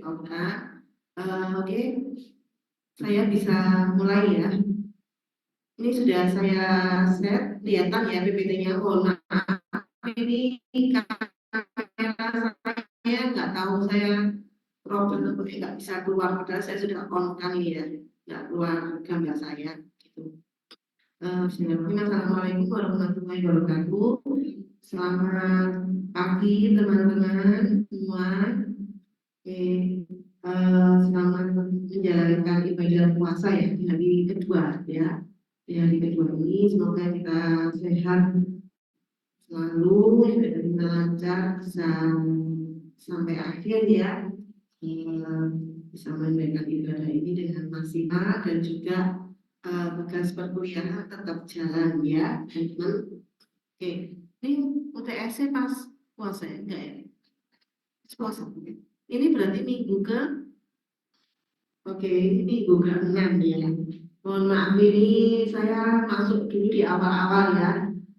Oka. Oke, saya bisa mulai ya. Ini sudah saya set, kelihatan ya PPT-nya. Mohon maaf, ini kamera saya nggak tahu saya problem nggak bisa keluar, padahal saya sudah on kan ini ya, nggak keluar gambar saya. Gitu. Assalamualaikum warahmatullahi wabarakatuh. Selamat pagi teman-teman semua. Oke, selamat menjalankan ibadah puasa ya di hari kedua ya. Di hari kedua ini semoga kita sehat selalu, ibadah kita lancar, bisa sampai akhir ya. Bisa menunaikan ibadah ini dengan maksimal dan juga tugas perkuliahan tetap jalan ya, teman-teman. Oke, ini UTS-nya pas puasa ya? Enggak ya? Puasa. Ini berarti minggu ke Oke, ini minggu ke-6 ya. Mohon maaf ini saya masuk dulu di awal-awal ya.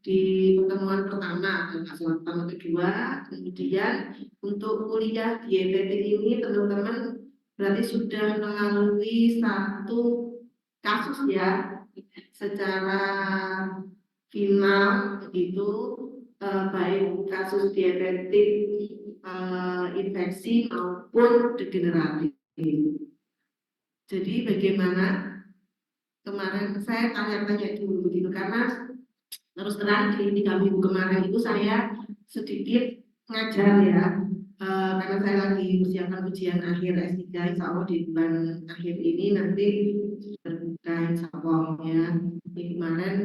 Di pertemuan pertama, masalah pertama kedua, kemudian untuk kuliah di EPT ini teman-teman berarti sudah melalui satu kasus ya secara final itu baik kasus diabetik infeksi maupun degeneratif. Jadi bagaimana kemarin saya tanya-tanya dulu begitu karena terus terang di 3 minggu kemarin itu saya sedikit ngajar ya karena saya lagi persiapan ujian akhir S3 insya Allah di bulan akhir ini nanti berbuka insya Allah ya. Ini kemarin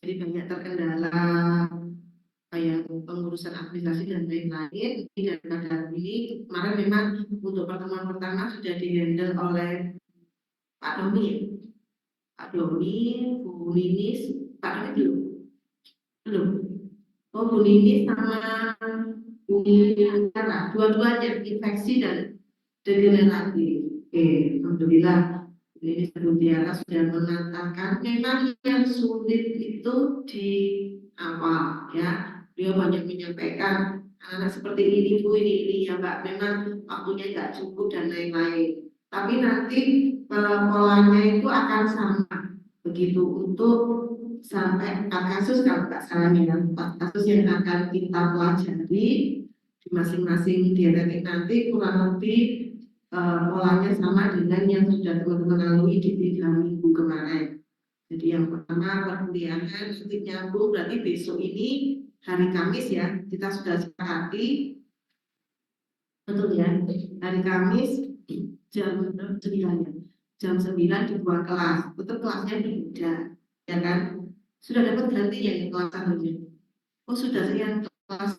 jadi banyak terkendala kayak pengurusan administrasi dan lain-lain. Daripada ini kemarin memang untuk pertemuan pertama sudah dihandle oleh Pak Doni, Pak Doni, Bu Ninis, Pak Doni belum. Oh, Bu Ninis sama Bu Antara, dua-duanya infeksi dan degeneratif. Oke, alhamdulillah. Ini Tiara sudah mengatakan memang yang sulit itu di awal ya. Dia banyak menyampaikan anak seperti ini Bu, ini ya Mbak, memang waktunya nggak cukup dan lain-lain. Tapi nanti polanya itu akan sama begitu untuk sampai 4 kasus kalau nggak salah ya, 4 kasus yang akan kita pelajari di masing-masing dietetik nanti kurang lebih polanya sama dengan yang sudah teman-teman lalui di 3 minggu kemarin. Jadi yang pertama perkuliahan nanti nyambung berarti besok ini hari Kamis ya kita sudah sepakati betul ya hari Kamis jam 9 ya. Jam 9 dibuat kelas, tetap kelasnya beda ya kan? Sudah dapat gantinya ya kelas satunya. Oh sudah yang kelas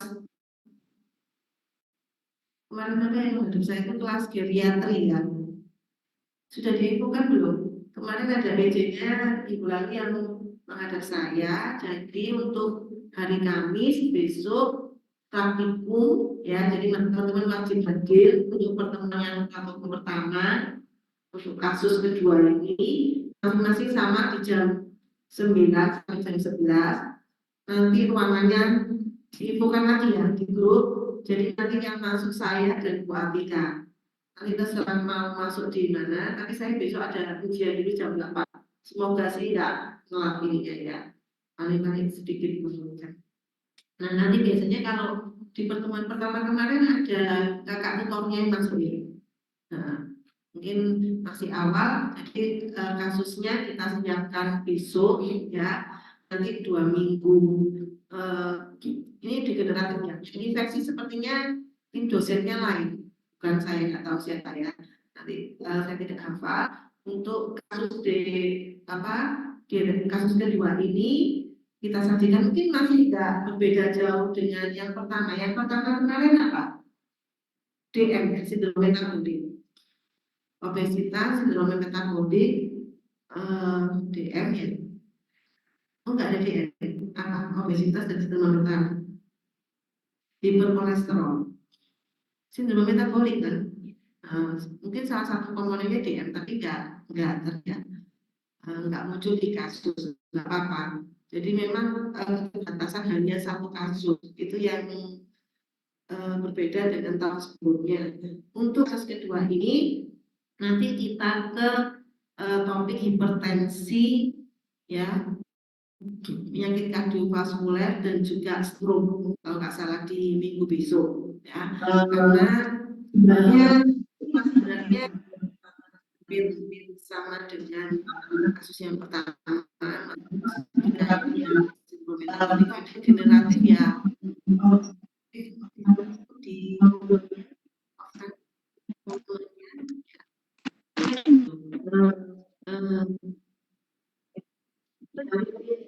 kemarin ada yang menghadap saya itu kelas geriatri ya. Sudah diinfokan belum? Kemarin ada BJ-nya Ibu lagi yang menghadap saya. Jadi untuk hari Kamis besok praktikum ya. Jadi teman-teman wajib hadir untuk pertemuan yang pertama untuk kasus kedua ini masing-masing sama di jam 9 sampai jam 11. Nanti ruangannya diinfokan lagi ya di grup. Jadi nanti yang masuk saya dan Bu Atika. Kita sedang mau masuk di mana, tapi saya besok ada ujian dulu jam 8. Semoga sih nggak telat ininya ya. Paling-paling sedikit menurunkan. Nah nanti biasanya kalau di pertemuan pertama kemarin ada kakak tutornya yang masuk ini. Nah, mungkin masih awal, jadi kasusnya kita siapkan besok ya. Nanti 2 minggu. Ini degeneratif ya. Infeksi sepertinya tim dosennya lain. Bukan saya nggak tahu siapa ya nanti saya tidak hafal untuk kasus kasus kedua ini kita sajikan mungkin masih tidak berbeda jauh dengan yang pertama kemarin apa DM sindrom metabolik obesitas sindrom metabolik DM ya oh nggak ada DM apa obesitas dan sindrom metabolik hiperkolesterol sindrom metabolik kan mungkin salah satu komponennya DM tapi nggak terlihat nggak muncul di kasus nggak apa-apa jadi memang batasan hanya satu kasus itu yang berbeda dengan tahun sebelumnya. Untuk kasus kedua ini nanti kita ke topik hipertensi ya, penyakit kardiovaskuler dan juga stroke kalau nggak salah di minggu besok ya, karena sebenarnya hampir sama dengan kasus yang pertama, juga yang simptomatik, tapi kalau degeneratif ya di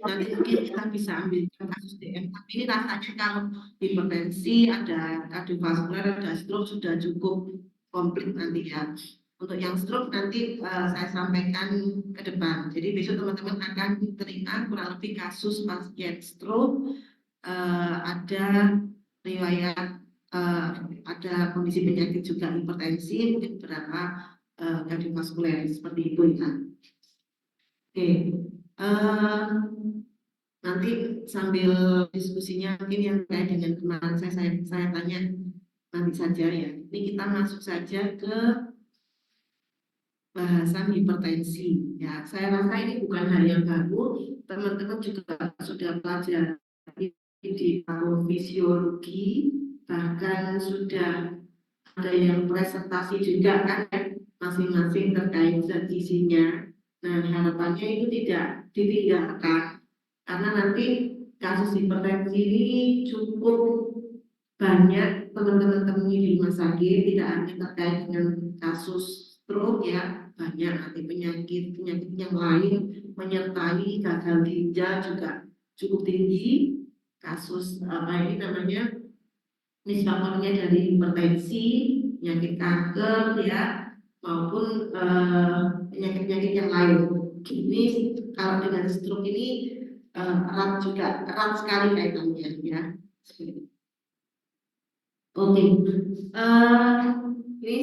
nanti mungkin kita bisa ambil kasus DM, tapi ini rasanya kalau hipertensi, ada kardiovaskuler, ada stroke sudah cukup komplit nanti ya. Untuk yang stroke nanti saya sampaikan ke depan. Jadi besok teman-teman akan terima kurang lebih kasus pasien stroke, ada riwayat ada kondisi penyakit juga hipertensi, mungkin beberapa kardiovaskuler seperti itu ya. Oke, nanti sambil diskusinya mungkin yang terkait dengan kemarin saya tanya nanti saja ya. Ini kita masuk saja ke bahasan hipertensi ya. Saya rasa ini bukan hal yang baru, teman-teman juga sudah pelajari di fisiologi, bahkan sudah ada yang presentasi juga kan masing-masing terkait zat gizinya. Nah, harapannya itu tidak ditinggalkan karena nanti kasus hipertensi ini cukup banyak teman-teman temui di rumah sakit, tidak hanya terkait dengan kasus stroke ya, banyak nanti penyakit yang lain menyertai gagal ginjal juga cukup tinggi, kasus apa ini namanya faktornya dari hipertensi, penyakit kanker ya, maupun penyakit-penyakit yang lain. Ini kalau dengan stroke ini erat sekali kaitannya ya. Oke, ini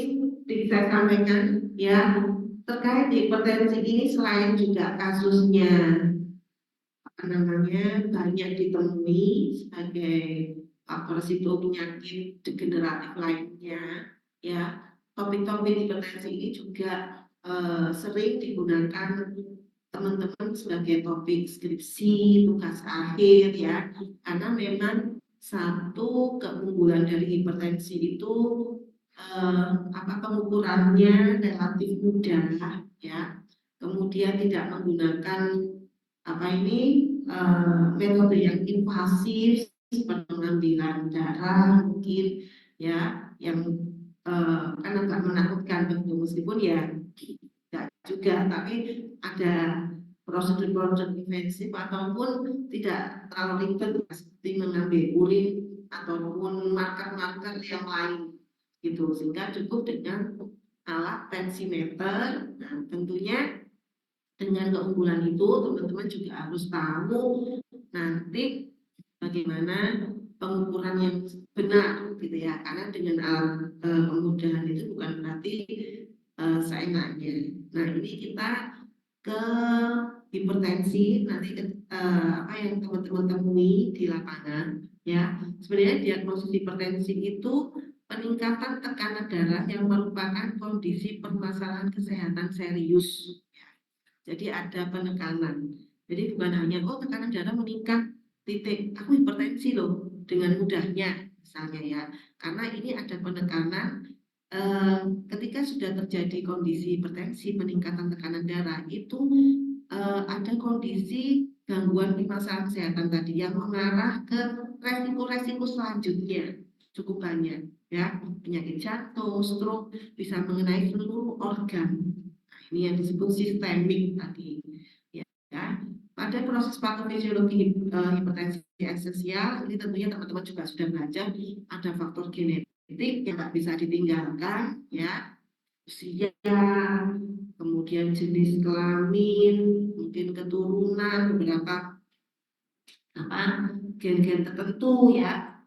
saya sampaikan ya, terkait hipertensi ini selain juga kasusnya namanya banyak ditemui sebagai faktor risiko penyakit degeneratif lainnya ya, topik-topik hipertensi ini juga sering digunakan teman-teman sebagai topik skripsi, tugas akhir ya, karena memang satu keunggulan dari hipertensi itu pengukurannya relatif mudah ya, kemudian tidak menggunakan metode yang invasif seperti pengambilan darah mungkin ya, yang kan agak menakutkan begitu, meskipun ya tidak juga, tapi ada prosedur-prosedur invasif ataupun tidak terlalu ribet seperti mengambil urin ataupun marker-marker yang lain gitu, sehingga cukup dengan alat tensimeter. Nah, tentunya dengan keunggulan itu teman-teman juga harus tahu nanti bagaimana pengukuran yang benar gitu ya, karena dengan alat kemudahan itu bukan berarti seenaknya. Nah, ini kita ke hipertensi nanti apa yang teman-teman temui di lapangan ya. Sebenarnya diagnosis hipertensi itu peningkatan tekanan darah yang merupakan kondisi permasalahan kesehatan serius. Jadi ada penekanan. Jadi bukan hanya tekanan darah meningkat titik, aku hipertensi loh dengan mudahnya misalnya ya. Karena ini ada penekanan ketika sudah terjadi kondisi hipertensi, peningkatan tekanan darah itu ada kondisi gangguan permasalahan kesehatan tadi yang mengarah ke resiko-resiko selanjutnya cukup banyak ya, penyakit jantung, stroke bisa mengenai seluruh organ. Ini yang disebut sistemik tadi ya. Pada proses patofisiologi hipertensi esensial ini tentunya teman-teman juga sudah belajar ada faktor genetik yang tidak bisa ditinggalkan ya, usia, kemudian jenis kelamin, mungkin keturunan, beberapa gen-gen tertentu ya,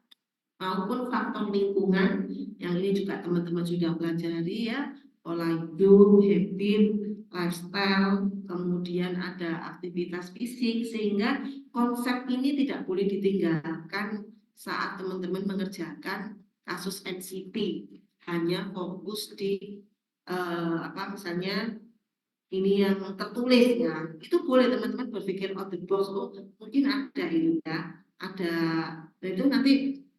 maupun faktor lingkungan yang ini juga teman-teman sudah pelajari ya, pola hidup, habit, lifestyle, kemudian ada aktivitas fisik, sehingga konsep ini tidak boleh ditinggalkan saat teman-teman mengerjakan kasus NCP, hanya fokus di misalnya ini yang tertulis ya, itu boleh teman-teman berpikir out the box. Oh, mungkin ada itu ya, ada. Dan itu nanti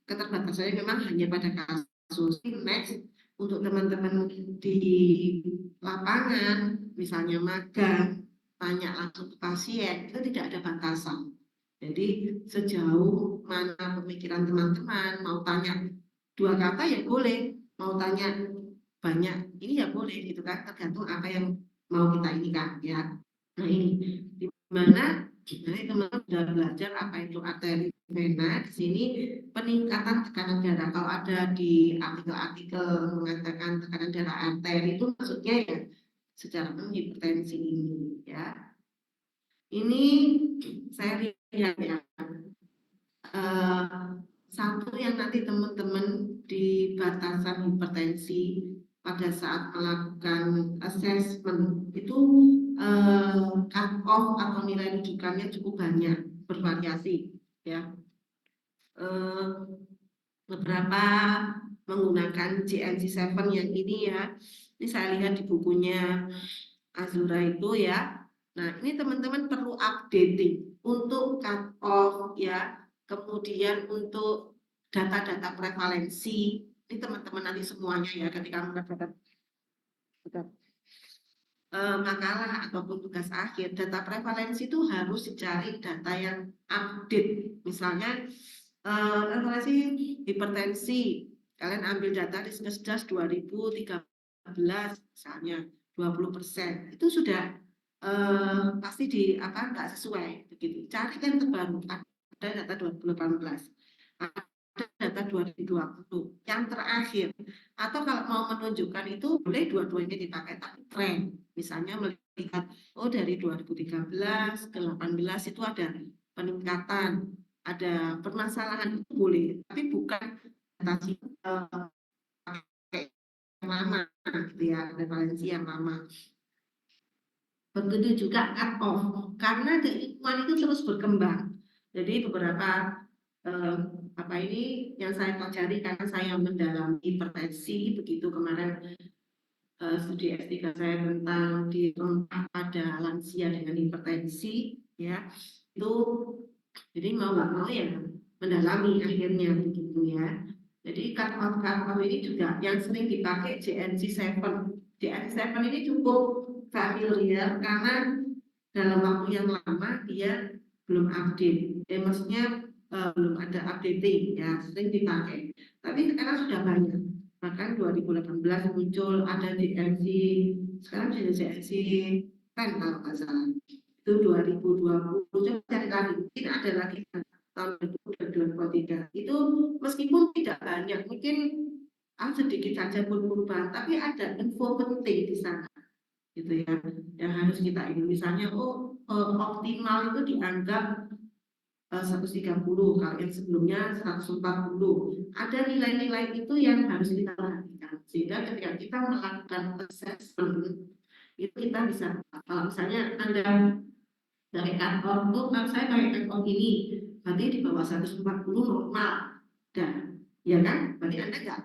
keterbatasannya memang hanya pada kasus. Next, untuk teman-teman di lapangan, misalnya magang, tanya langsung ke pasien, itu tidak ada batasan. Jadi sejauh mana pemikiran teman-teman, mau tanya 2 kata ya boleh, mau tanya banyak ini ya boleh gitu kan, tergantung apa yang mau kita ini kan ya. Nah ini di mana nanti teman-teman sudah belajar apa itu arteri vena. Di sini peningkatan tekanan darah. Kalau ada di artikel-artikel mengatakan tekanan darah arteri itu maksudnya ya secara umum hipertensi ini ya. Ini saya lihat ya. Satu yang nanti teman-teman di batasan hipertensi pada saat melakukan assessment itu cut off atau nilai rujukannya cukup banyak, bervariasi ya. Beberapa menggunakan GNC7 yang ini ya. Ini saya lihat di bukunya Azura itu ya. Nah, ini teman-teman perlu updating untuk cut off ya. Kemudian untuk data-data prevalensi. Ini teman-teman nanti semuanya ya ketika mendapatkan makalah ataupun tugas akhir, data prevalensi itu harus dicari data yang update. Misalnya prevalensi hipertensi, kalian ambil data di Kesdas 2013 misalnya 20%, itu sudah pasti nggak sesuai begitu. Cari yang terbaru, ada data 2018, ada data 2020 yang terakhir. Atau kalau mau menunjukkan itu boleh dua-duanya dipakai, tapi tren. Misalnya melihat, oh dari 2013 ke 18 itu ada peningkatan, ada permasalahan, itu boleh. Tapi bukan data yang lama, gitu ya, prevalensi yang lama. Begitu juga cut off, karena keilmuan itu terus berkembang. Jadi beberapa ini yang saya pelajari karena saya mendalami hipertensi, begitu kemarin studi S3 saya tentang di tempat pada lansia dengan hipertensi ya, itu jadi mau nggak mau ya mendalami akhirnya begitu ya. Jadi cut off ini juga yang sering dipakai JNC7. JNC7 ini cukup familiar karena dalam waktu yang lama dia belum update. Maksudnya belum ada updating ya, sering dipakai. Tapi sekarang sudah banyak. Bahkan 2018 muncul ada JNC, sekarang sudah JNC 10 kalau nggak salah. Itu 2020, coba cari lagi, mungkin ada lagi tahun 2023. Itu meskipun tidak banyak, mungkin sedikit saja perubahan, tapi ada info penting di sana gitu ya, yang harus kita ini. Misalnya optimal itu dianggap 130, kalau yang sebelumnya 140. Ada nilai-nilai itu yang harus kita perhatikan sehingga ketika kita melakukan assessment itu kita bisa, kalau misalnya Anda dari kantor tuh kan saya pakai kantor ini, berarti di bawah 140 normal dan ya kan, berarti Anda nggak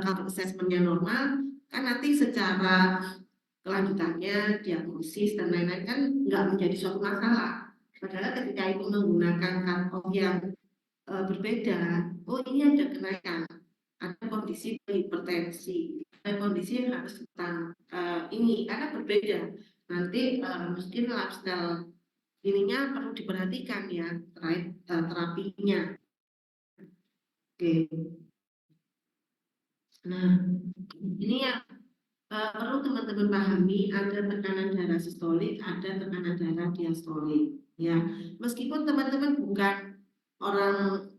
kalau assessmentnya normal kan nanti secara kelanjutannya diagnosis dan lain-lain kan nggak menjadi suatu masalah. Padahal ketika itu menggunakan cut-off yang berbeda, oh ini ada kenaikan, ada kondisi hipertensi, ada kondisi yang harus kita ini karena berbeda. Nanti mungkin lifestyle ininya perlu diperhatikan ya terkait terapinya. Oke. Nah, ini yang perlu teman-teman pahami, ada tekanan darah sistolik, ada tekanan darah diastolik. Ya, meskipun teman-teman bukan orang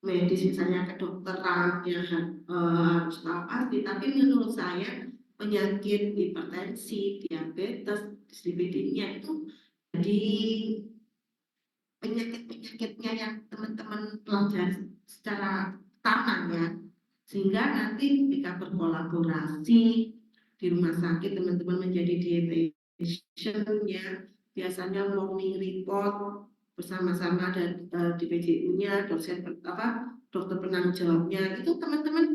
medis, misalnya kedokteran yang harus tahu pasti, tapi menurut saya penyakit hipertensi, diabetes, dislipidemia itu jadi penyakit-penyakitnya yang teman-teman pelajari secara tangan ya, sehingga nanti ketika berkolaborasi di rumah sakit teman-teman menjadi dietitian ya, biasanya morning report bersama-sama dan di PJU-nya dosen dokter penanggung jawabnya, itu teman-teman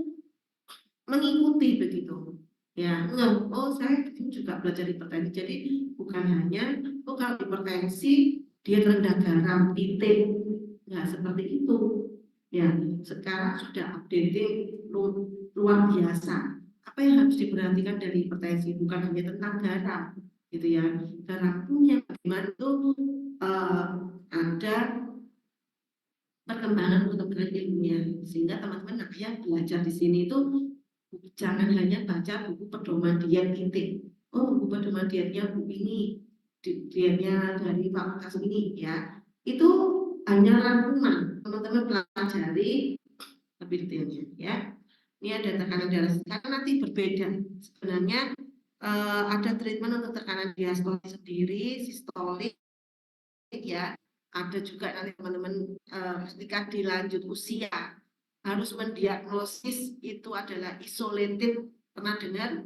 mengikuti begitu. Ya, oh saya juga belajar hipertensi. Jadi bukan hanya kalau hipertensi dia rendah garam, titik, nggak seperti itu. Ya, sekarang sudah updating luar biasa. Apa yang harus diperhatikan dari hipertensi bukan hanya tentang garam, gitu ya. Garam punya bagaimana itu ada perkembangan ilmiah, sehingga teman-teman nanti yang belajar di sini itu jangan hanya baca buku pedoman diet titik. Oh, buku pedoman dietnya bu ini, dietnya dari fakultas ini ya. Itu hanya rangkuman, teman-teman pelajari lebih detailnya ya. Ini ada tekanan darah, karena nanti berbeda. Sebenarnya ada treatment untuk tekanan diastolik sendiri, sistolik ya. Ada juga nanti teman-teman ketika dilanjut usia harus mendiagnosis itu adalah isolated, pernah dengar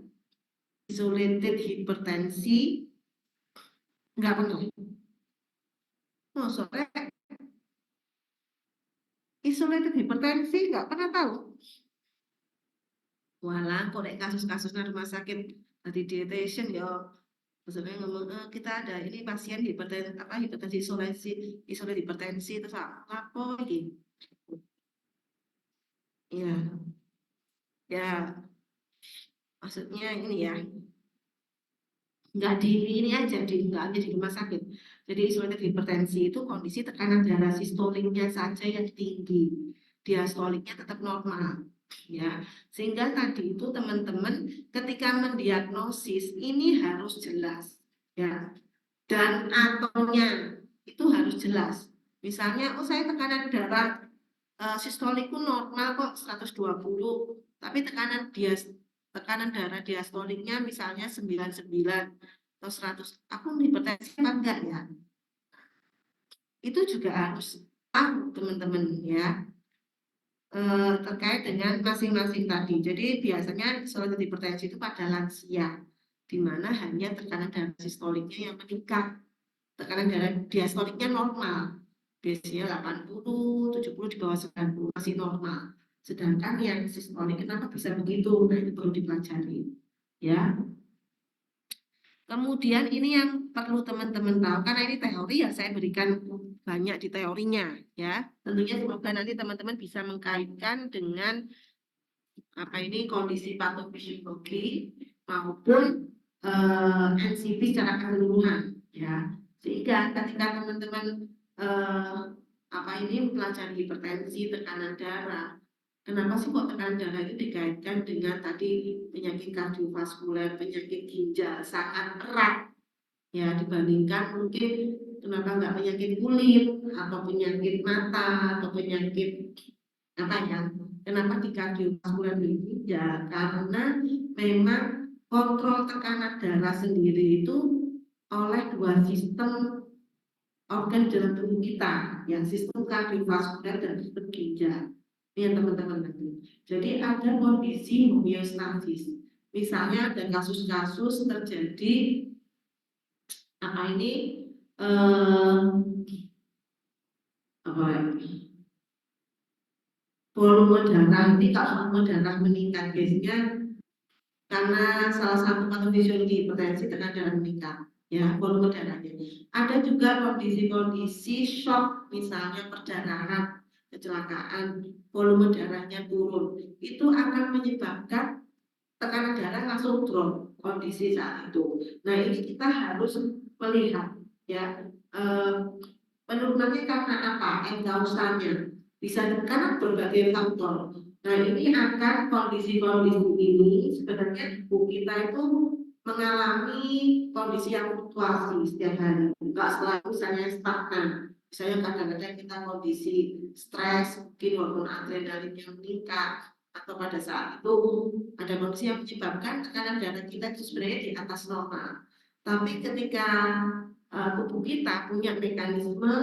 isolated hipertensi? Enggak pernah. Oh, sore isolated hipertensi enggak pernah tahu. Walah, kok kasus-kasusnya rumah sakit tadi dietitian ya, maksudnya ngomong kita ada ini pasien hipertensi isolasi hipertensi terus apa lagi? Ya, ya, maksudnya ini ya, nggak di ini aja, nggak hanya di rumah sakit. Jadi isolated hipertensi itu kondisi tekanan darah sistoliknya saja yang tinggi, diastoliknya tetap normal, ya. Sehingga tadi itu teman-teman ketika mendiagnosis ini harus jelas, ya. Dan atonya itu harus jelas. Misalnya, oh saya tekanan darah sistolikku normal kok 120, tapi tekanan darah diastoliknya misalnya 99 atau 100. Aku hipertensi apa enggak ya? Itu juga harus tahu teman-teman ya, terkait dengan masing-masing tadi. Jadi biasanya isolated hipertensi itu pada lansia, di mana hanya tekanan darah sistoliknya yang meningkat, tekanan darah diastoliknya normal. Biasanya 80, 70 di bawah 90 masih normal. Sedangkan yang sistolik kenapa bisa begitu? Nah, itu perlu dipelajari. Ya. Kemudian ini yang perlu teman-teman tahu, karena ini teori ya saya berikan banyak di teorinya ya. Tentunya semoga nanti teman-teman bisa mengkaitkan dengan apa ini kondisi patofisiologi maupun NCP secara keseluruhan ya. Sehingga ketika teman-teman apa ini mempelajari hipertensi, tekanan darah, kenapa sih kok tekanan darah itu dikaitkan dengan tadi penyakit kardiovaskuler, penyakit ginjal sangat erat ya, dibandingkan mungkin kenapa nggak penyakit kulit atau penyakit mata atau penyakit apa ya, kenapa di kardiovaskuler ginjal? Karena memang kontrol tekanan darah sendiri itu oleh dua sistem organ dalam tubuh kita, yang sistem kardiovaskuler dan sistem ginjal. Ini yang teman-teman nanti. Jadi ada kondisi homeostasis. Misalnya ada kasus-kasus terjadi apa ini apa volume darah ini, kalau volume darah meningkat biasanya karena salah satu patofisiologi hipertensi tekanan darah meningkat ya, volume darahnya. Ada juga kondisi-kondisi shock, misalnya perdarahan, kecelakaan, volume darahnya turun, itu akan menyebabkan tekanan darah langsung drop kondisi saat itu. Nah, ini kita harus melihat ya, penurunannya karena apa, endausanya bisa karena berbagai faktor. Nah, ini akan kondisi-kondisi ini sebenarnya tubuh kita itu mengalami kondisi yang fluktuasi setiap hari, enggak selalu misalnya stagnan. Misalnya kadang-kadang kita kondisi stres, mungkin hormon adrenalin yang meningkat, atau pada saat itu ada kondisi yang menyebabkan tekanan darah kita itu sebenarnya di atas normal. Tapi ketika tubuh kita punya mekanisme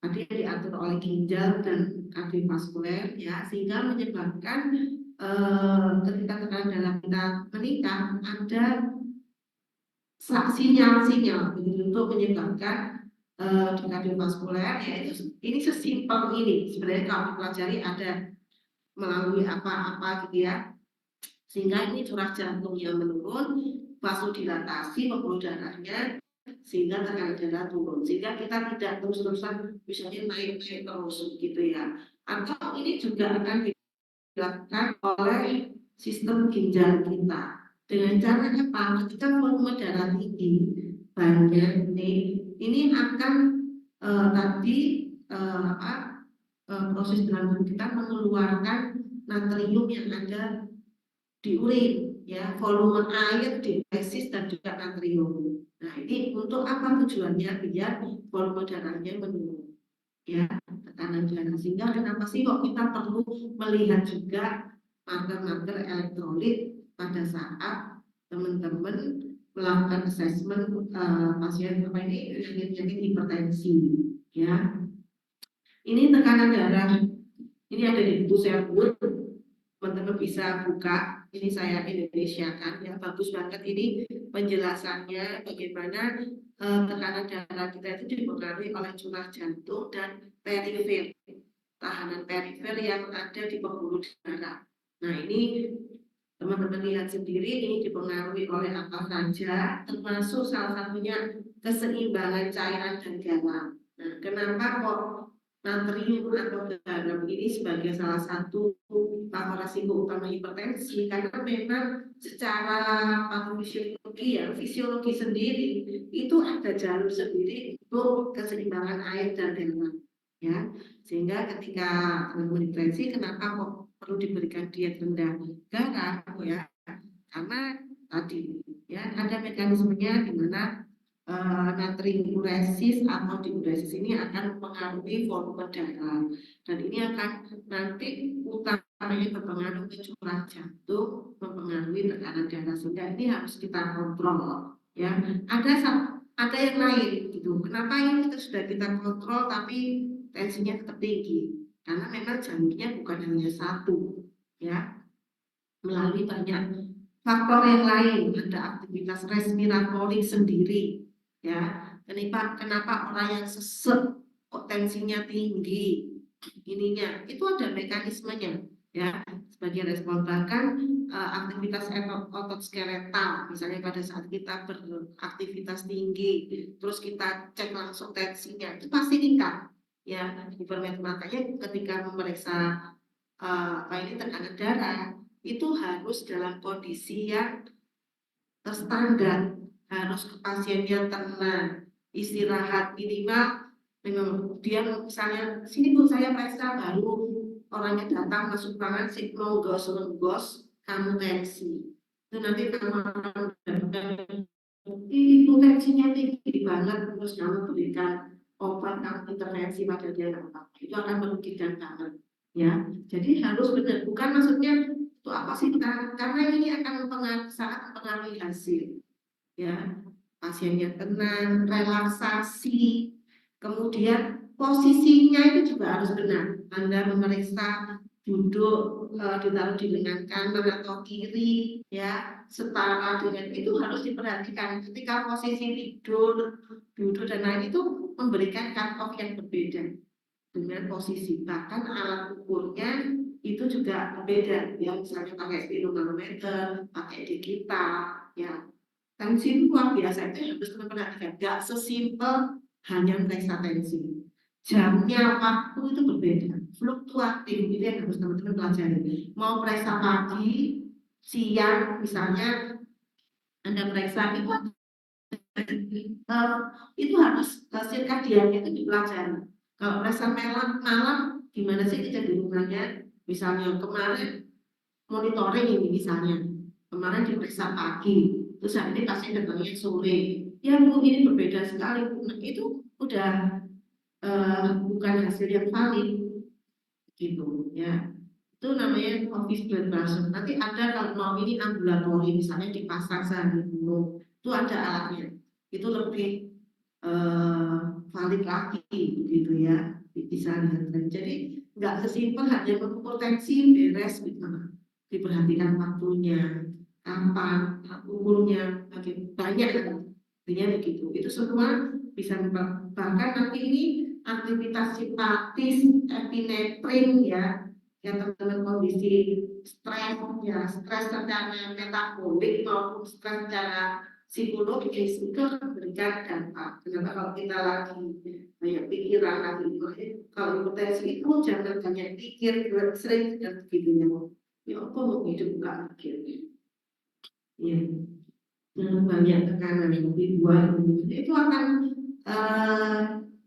tadi diatur oleh ginjal dan kardiovaskuler ya, sehingga menyebabkan ketika tekanan darah kita meningkat ada sinyal-sinyal untuk menyebabkan di kardiovaskuler, yaitu ini sesimpel ini sebenarnya kalau dipelajari ada melalui apa-apa gitu ya, sehingga ini curah jantungnya menurun, vasodilatasi pembuluh darahnya, sehingga tekanan darah turun, sehingga kita tidak terus-terusan misalnya naik-naik terus gitu ya. Atau ini juga akan dilakukan oleh sistem ginjal kita. Dengan cara apa? Ketika volume darah tinggi banyak ini akan tadi proses dalam tubuh kita mengeluarkan natrium yang ada di urin, ya, volume air, diuresis dan juga natrium. Nah, ini untuk apa tujuannya? Biar volume darahnya menurun, ya, tekanan darah. Sehingga kenapa sih kok kita perlu melihat juga marker-marker elektrolit pada saat teman-teman melakukan assessment pasien apa ini penyakit hipertensi, ya. Ini tekanan darah, ini ada di buku saya buat, teman-teman bisa buka. Ini saya Indonesia kan, ya, bagus banget ini penjelasannya bagaimana tekanan darah kita itu dipengaruhi oleh curah jantung dan perifer, tahanan perifer yang ada di pembuluh darah. Nah, ini teman-teman lihat sendiri, ini dipengaruhi oleh apa saja, termasuk salah satunya keseimbangan cairan dan garam. Nah, kenapa kok natrium atau garam ini sebagai salah satu faktor risiko utama hipertensi? Karena memang secara patofisiologi, ya, fisiologi sendiri itu ada jalur sendiri untuk keseimbangan air dan garam, ya. Sehingga ketika teman-teman hipertensi, kenapa kok perlu diberikan diet rendah garam, ya? Karena tadi, ya, ada mekanismenya di mana natriuresis atau diuresis ini akan mempengaruhi volume darah, dan ini akan nanti utamanya berpengaruh ke curah jantung, mempengaruhi tekanan darah, sehingga ini harus kita kontrol, ya. Ada yang lain gitu. Kenapa ini kita sudah kita kontrol tapi tensinya tetap tinggi? Karena memang jalurnya bukan hanya satu, ya, melalui banyak faktor yang lain, ada aktivitas respiratorik sendiri, ya. Kenapa orang yang sesek kok tensinya tinggi, ininya itu ada mekanismenya, ya, sebagai respon. Bahkan aktivitas otot skeletal, misalnya pada saat kita beraktivitas tinggi terus kita cek langsung tensinya, itu pasti tingkat, ya, hipermetrometri. Makanya ketika memeriksa ini tekanan darah itu harus dalam kondisi yang terstandar, harus pasiennya tenang, istirahat minimal. Memang dia misalnya, sini Bu saya periksa, baru orangnya datang masuk ruangan, mau gos kamu tensi, itu nanti kamu itu tensinya tinggi banget, terus kamu berikan obat, kamu intervensi pada dia, itu akan merugikan banget, ya. Jadi harus benar, bukan maksudnya itu apa sih, karena ini akan sangat mempengaruhi hasil, ya. Pasiennya tenang, relaksasi, kemudian posisinya itu juga harus benar. Anda memeriksa duduk, ditaruh di lengan kanan atau kiri, ya, setara dengan itu harus diperhatikan. Ketika posisi tidur, duduk dan lain itu memberikan cut off yang berbeda dengan posisi. Bahkan alat ukurnya itu juga berbeda, ya, misalnya pakai spirometer, pakai digital, ya. Tensi itu luar biasa, itu harus memperhatikan. Gak sesimpel hanya meriksa tensi. Jamnya, waktu itu berbeda, fluktuatif, itu yang harus teman-teman pelajari. Mau periksa pagi, siang, misalnya Anda periksa itu harus sirkadiannya itu dipelajari. Kalau periksa malam, gimana sih kecenderungannya? Misalnya kemarin monitoring ini, misalnya kemarin diperiksa pagi, terus hari ini pasien datangnya sore, ya Bu ini berbeda sekali. Nah, itu udah bukan hasil yang valid gitu, ya. Itu namanya office blood pressure. Nanti ada kalau mau ini ambulatori, misalnya dipasang sehari dulu, itu ada alatnya, itu lebih valid lagi gitu, ya, bisa lihat. Jadi nggak sesimpel hanya mengukur tensi beres gitu, diperhatikan waktunya, kapan, ukurnya, banyak kan, artinya begitu. Itu semua bisa bahkan nanti ini aktivitas simpatis, epinefrin, ya, ya teman-teman kondisi stres ya, stres secara metabolik maupun stres secara psikologis itu akan memberikan dampak. Kenapa kalau kita lagi banyak pikiran lagi kalau hipertensi itu jangan banyak pikir, sering dan begitunya. Ya apa mau hidup nggak mikir? Ya, jangan banyak tekanan yang dibuat itu akan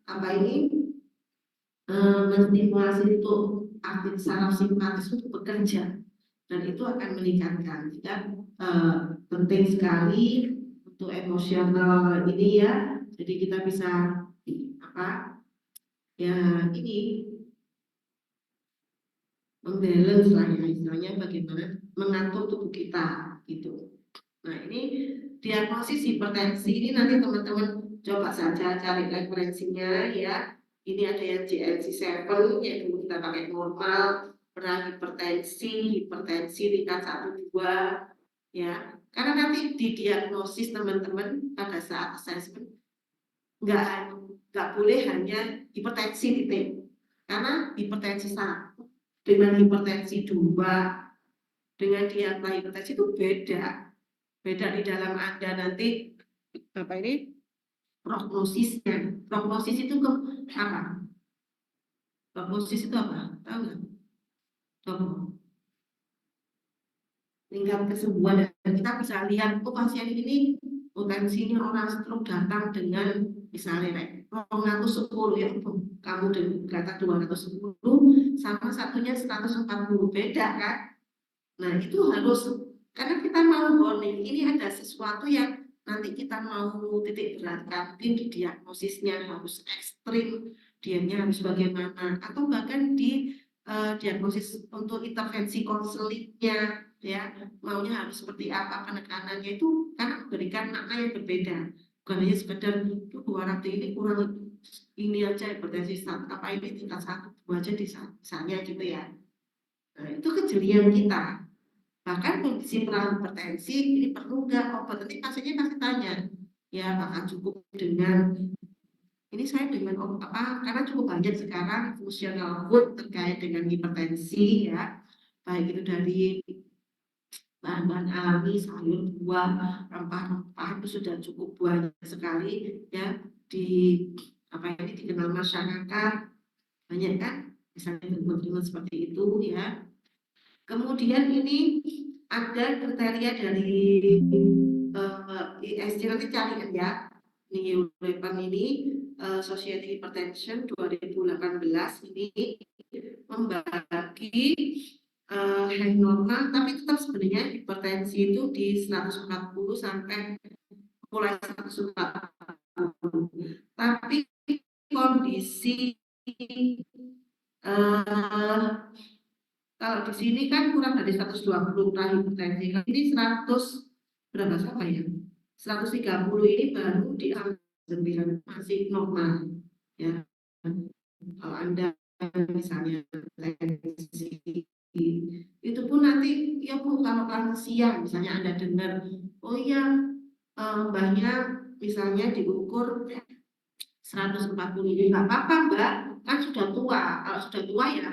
apa ini menstimulasi untuk aktif saraf simpatis untuk bekerja dan itu akan meningkatkan ya penting sekali untuk emosional ini ya jadi kita bisa apa ya ini membalance lah ya istilahnya bagaimana mengatur tubuh kita gitu. Nah ini diagnosis hipertensi ini nanti teman-teman coba saja cari referensinya ya. Ini ada yang GLC7 yang dulu kita pakai normal, pernah hipertensi tingkat 1-2 ya. Karena nanti didiagnosis teman-teman pada saat assessment nggak boleh hanya hipertensi titik. Karena hipertensi 1 dengan hipertensi 2 dengan diagnosis hipertensi itu beda di dalam Anda nanti apa ini prognosisnya. Prognosis itu apa? Prognosis itu apa? Tahu nggak? Coba. Tingkat kesembuhan dan kita bisa lihat pasien ini potensinya orang stroke datang dengan misalnya 210 ya kamu kata 210 sama satunya 140 beda kan? Nah itu harus karena kita mau warning ini ada sesuatu yang nanti kita mau titik beratkan mungkin di diagnosisnya harus ekstrim dianya harus bagaimana atau bahkan di diagnosis untuk intervensi konselingnya ya maunya harus seperti apa penekanannya itu karena memberikan makna yang berbeda bukan hanya sekedar dua orang ini kurang ini aja hipertensi apa ini tingkat 1-2 aja misalnya gitu ya nah, itu kejelian kita bahkan kondisi hipertensi ini perlu nggak obat nanti pasiennya pasti tanya ya apakah cukup dengan ini saya dengan apa karena cukup banyak sekarang functional food terkait dengan hipertensi ya baik itu dari bahan-bahan alami sayur buah rempah-rempah itu sudah cukup banyak sekali ya di apa ini dikenal masyarakat banyak kan misalnya teman-teman seperti itu ya kemudian ini ada kriteria dari ISG nanti cari ya New Weapon ini Society Hypertension 2018 ini membagi high normal tapi tetap sebenarnya hipertensi itu di 140 sampai mulai 140 tapi kondisi kalau di sini kan kurang dari 120 hipertensi ini 100 berapa sama ya 130 ini baru di angka 9 masih normal ya kalau Anda misalnya tensi itu pun nanti ya Bu kalau lansia misalnya Anda dengar oh iya mbahnya misalnya diukur 140 ini nggak apa-apa Mbak kan sudah tua kalau sudah tua ya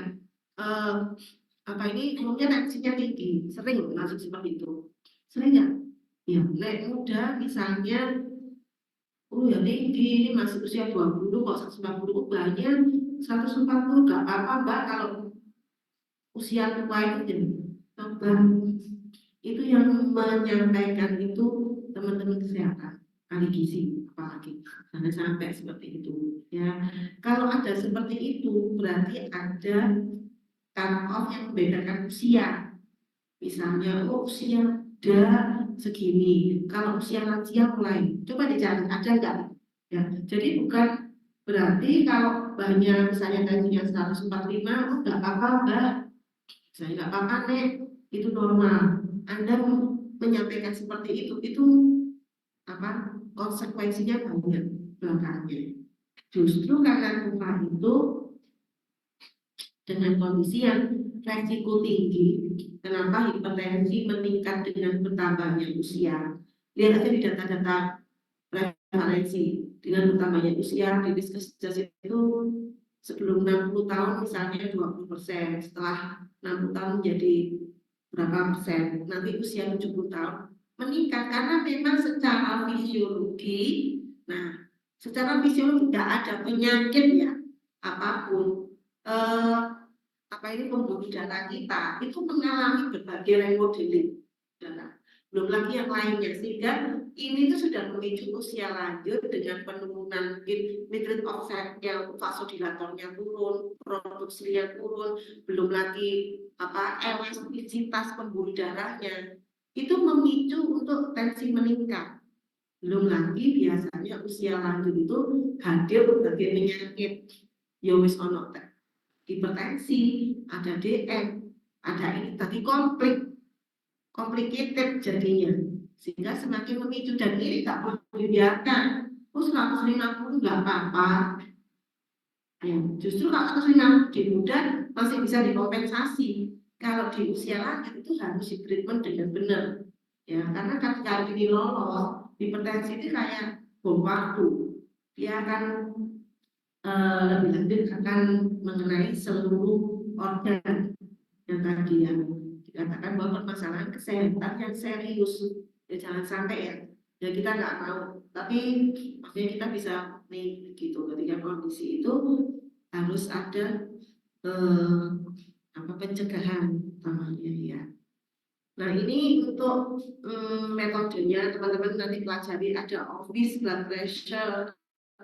apa ini umumnya tensinya tinggi sering masuk seperti itu sering ya ya naik muda misalnya oh ya tinggi ini masih usia 20 kok 140 banyak 140 gak apa-apa Mbak kalau usia tua itu jadi itu yang menyampaikan itu teman-teman kesehatan ahli gizi apalagi jangan sampai seperti itu ya kalau ada seperti itu berarti ada cut off yang membedakan usia misalnya oh usia udah segini kalau usia lansia mulai coba dicari ada nggak ya jadi bukan berarti kalau banyak misalnya tensinya 145 oh nggak apa-apa mbak saya nggak apa-apa nek itu normal Anda menyampaikan seperti itu apa konsekuensinya banyak belakangnya justru karena lupa itu dengan kondisi yang resiko tinggi. Kenapa hipertensi meningkat dengan bertambahnya usia? Lihat aja di data-data prevalensi dengan bertambahnya usia di Riskes itu sebelum 60 tahun misalnya 20%, setelah 60 tahun menjadi berapa persen, nanti usia 70 tahun meningkat karena memang secara fisiologi, nah secara fisiologi tidak ada penyakit ya apapun, eh, apa ini pembuluh darah kita itu mengalami berbagai remodeling darah, belum lagi yang lainnya, sehingga ini tuh sudah memicu usia lanjut dengan penurunan nitrate oxide-nya, vasodilatornya turun, produksinya turun, belum lagi elastisitas pembuluh darahnya itu memicu untuk tensi meningkat. Belum lagi biasanya usia lanjut itu hadir berbagai penyakit, ya wis ono hipertensi, ada DM, ada ini tadi complicated jadinya, sehingga semakin memicu, dan ini tak boleh dibiarkan. 150 nggak apa-apa, ya, justru kalau 150 di muda masih bisa dikompensasi. Kalau di usia lanjut itu harus di treatment dengan benar, ya, karena kalau ini lolos, hipertensi itu kayak bom waktu, dia akan lebih lanjut akan mengenai seluruh organ yang tadi yang dikatakan bahwa permasalahan kesehatan yang serius, ya jangan sampai ya kita nggak mau, tapi maksudnya kita bisa nih gitu, ketika kondisi itu harus ada eh, pencegahan utamanya ya. Nah ini untuk metodenya teman-teman nanti pelajari, ada office blood pressure,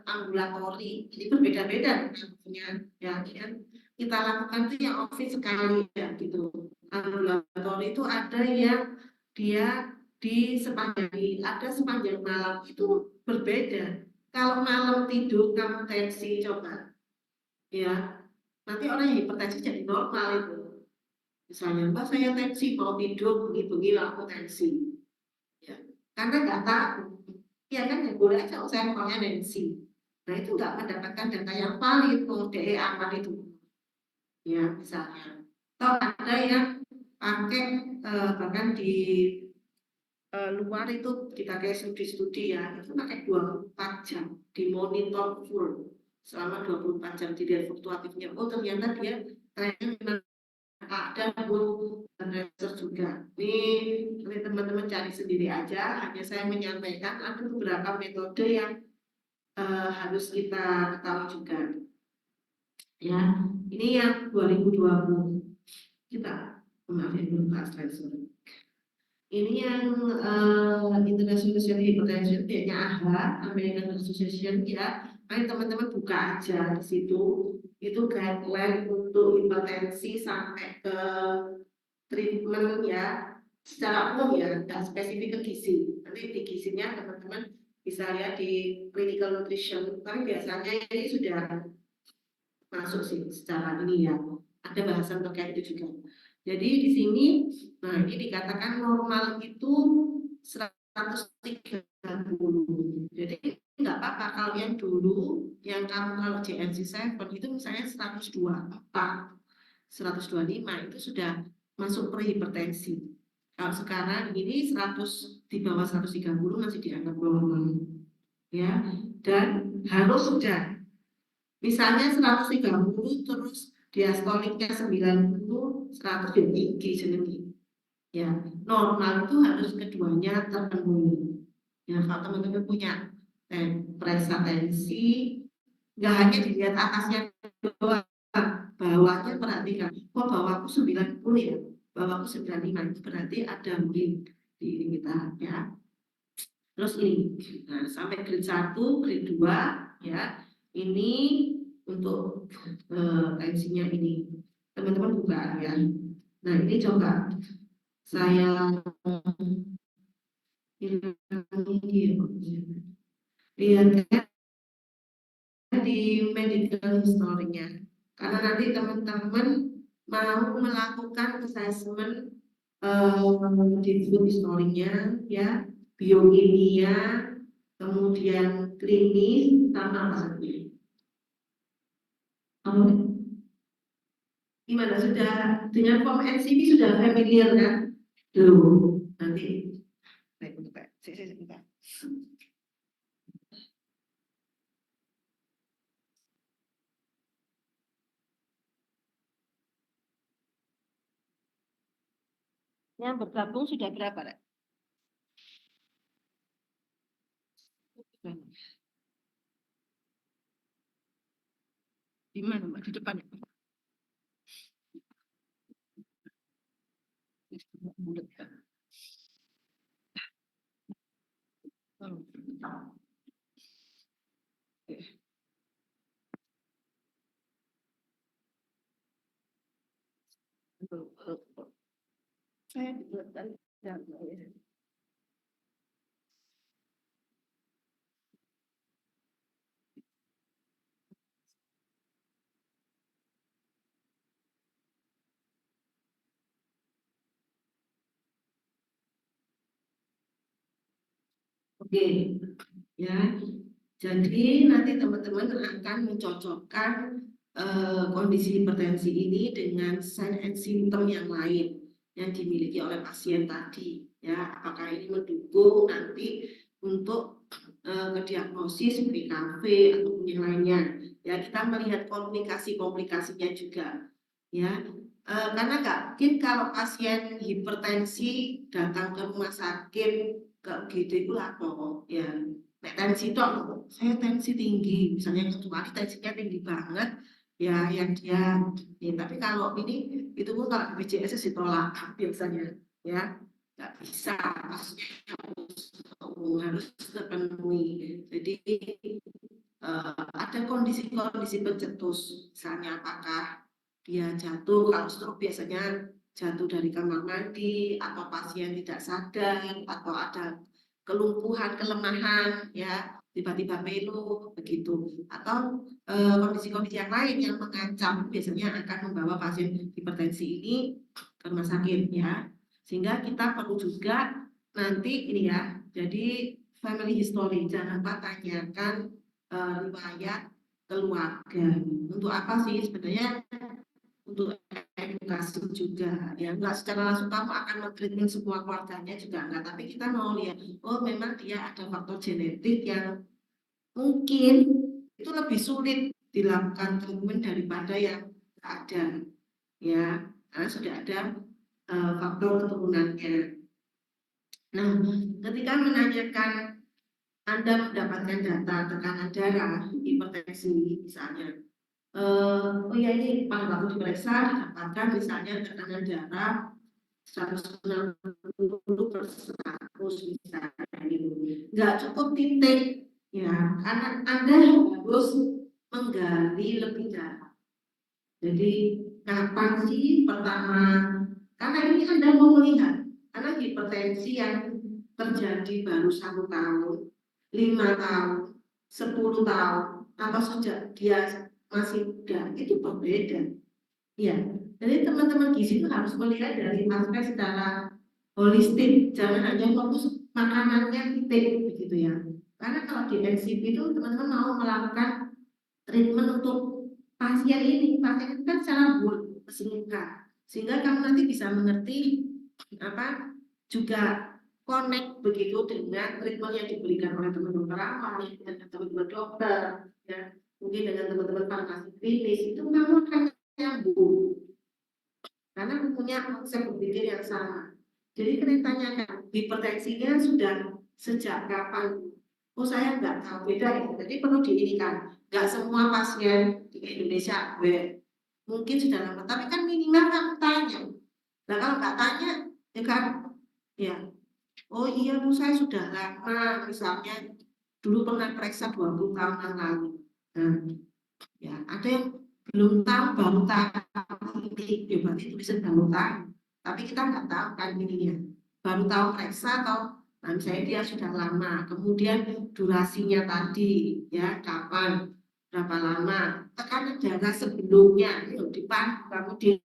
ambulatori, ini berbeda-beda punya ya kan. Kita lakukan itu yang office sekali ya gitu. Ambulatori itu ada yang dia di sepanjang ada sepanjang malam, itu berbeda. Kalau malam tidur kamu tensi coba ya, nanti orang yang hipertensi jadi normal itu. Misalnya, Mbak saya tensi mau tidur bengi-bengi aku tensi, ya karena nggak tahu, ya kan ya boleh aja saya maunya tensi. Nah itu nggak mendapatkan data yang valid, DE aman itu, ya misalnya. Atau ada yang pakai bahkan di luar itu kita kayak studi-studi ya, itu pakai 24 jam dimonitor full selama 24 jam dilihat fluktuatifnya. Oh ternyata dia trennya ada booster juga. Ini teman-teman cari sendiri aja. Hanya saya menyampaikan ada beberapa metode yang harus kita ketahui juga. Ya, ini yang 2020 kita maafin belum slide. Ini yang International Association Hypertension, kayaknya AHA, American Association ya. Mari teman-teman buka aja di situ. Itu guideline untuk hipertensi sampai ke treatment ya, secara umum ya, nggak spesifik ke gizi. Nanti di gizinya teman-teman bisa lihat di clinical nutrition. Tapi biasanya ini sudah masuk sih secara ini ya. Ada bahasan terkait itu juga. Jadi di sini, nah ini dikatakan normal itu 130. Jadi nggak apa-apa kalau yang dulu, yang kamu kalau JNC7 itu misalnya 124, 125 itu sudah masuk prehipertensi. Kalau sekarang ini 100 di bawah 130 masih dianggap normal, ya. Dan harus sudah, misalnya 130 terus diastoliknya 90, 100 ya tinggi jenengi. Ya, normal itu harus keduanya terpenuhi. Ya, kalau teman-teman punya presatensi, nggak hanya dilihat atasnya doang, bawahnya perhatikan. Oh, bawahku 90 ya, bawahku 95, itu berarti ada mungkin di kita ya. Terus ini, nah, sampai grade 1, grade 2 ya. Ini untuk tensinya ini. Teman-teman buka ya. Nah, ini coba saya lihat di medical history-nya. Karena nanti teman-teman mau melakukan assessment di food history-nya ya, biokimia, kemudian klinis sama apa saja. Gimana, sudah dengan form NCP sudah familiar kan? Tuh, nanti saya buka. Sebentar. Yang bergabung sudah berapa, Rek? Di mana, Mbak? Di depan. Bulat kan? Oh. Saya dibuatkan dan oke, ya. Jadi nanti teman-teman akan mencocokkan kondisi hipertensi ini dengan sign and symptom yang lain yang dimiliki oleh pasien tadi. Ya, apakah ini mendukung nanti untuk diagnosis PKV ataupun yang lainnya. Ya, kita melihat komplikasi-komplikasinya juga. Ya, karena nggak mungkin kalau pasien hipertensi datang ke rumah sakit ke gitu itu apa ya. Nek tensi itu saya tensi tinggi, misalnya kecuali tensinya tinggi banget, ya yang dia, ya, tapi kalau ini itu pun kalau BPJS ditolak biasanya, ya nggak bisa, harus terpenuhi. Jadi ada kondisi-kondisi pencetus, misalnya apakah dia jatuh, kalau stroke biasanya jatuh dari kamar mandi, atau pasien tidak sadar, atau ada kelumpuhan, kelemahan, ya tiba-tiba melu, begitu, atau kondisi-kondisi yang lain yang mengancam biasanya akan membawa pasien hipertensi ini ke rumah sakit, ya, sehingga kita perlu juga nanti ini ya, jadi family history, jangan lupa tanyakan riwayat keluarga. Untuk apa sih sebenarnya? Untuk edukasi juga, ya nggak secara langsung kamu akan mentreatment semua keluarganya juga enggak, tapi kita mau lihat, oh memang dia ada faktor genetik yang mungkin itu lebih sulit dilakukan treatment daripada yang ada, ya, karena sudah ada faktor keturunannya. Nah, ketika menanyakan Anda mendapatkan data tekanan darah, hipertensi misalnya, oh ya ini pada waktu diperiksa didapatkan misalnya tekanan darah 160/100 misalnya gitu. Nggak cukup titik, ya, karena Anda harus menggali lebih dalam. Jadi kapan sih pertama? Karena ini Anda mau melihat, karena hipertensi yang terjadi baru 1 tahun, 5 tahun, 10 tahun, atau sejak dia masih muda itu berbeda. Ya, jadi teman-teman gizi itu harus melihat dari aspek secara holistik, jangan hanya fokus makanannya titik begitu ya. Karena kalau di NCP itu teman-teman mau melakukan treatment untuk pasien ini kan secara keseluruhan, sehingga kamu nanti bisa mengerti apa juga connect begitu dengan treatment yang diberikan oleh teman-teman perawat, dengan teman-teman dokter, ya, mungkin dengan teman-teman farmasi klinis itu kamu akan nyambung karena punya konsep berpikir yang sama. Jadi kita tanyakan hipertensinya sudah sejak kapan? Oh saya nggak tahu, beda ya. Jadi perlu diinikan. Nggak semua pasien di Indonesia mungkin sudah lama, tapi kan minimal kamu tanya. Nah kalau nggak tanya, ya kan, ya. Oh iya Bu, saya sudah lama, misalnya dulu pernah periksa 20 tahun yang lalu. Nah, ya ada yang belum tahu, baru tahu ini, ya berarti tulisan baru tahu. Tapi kita nggak tahu kan ininya. Baru tahu periksa atau nah, misalnya dia sudah lama. Kemudian durasinya tadi, ya kapan, berapa lama. Tekanan darah sebelumnya, itu dipandu kamu di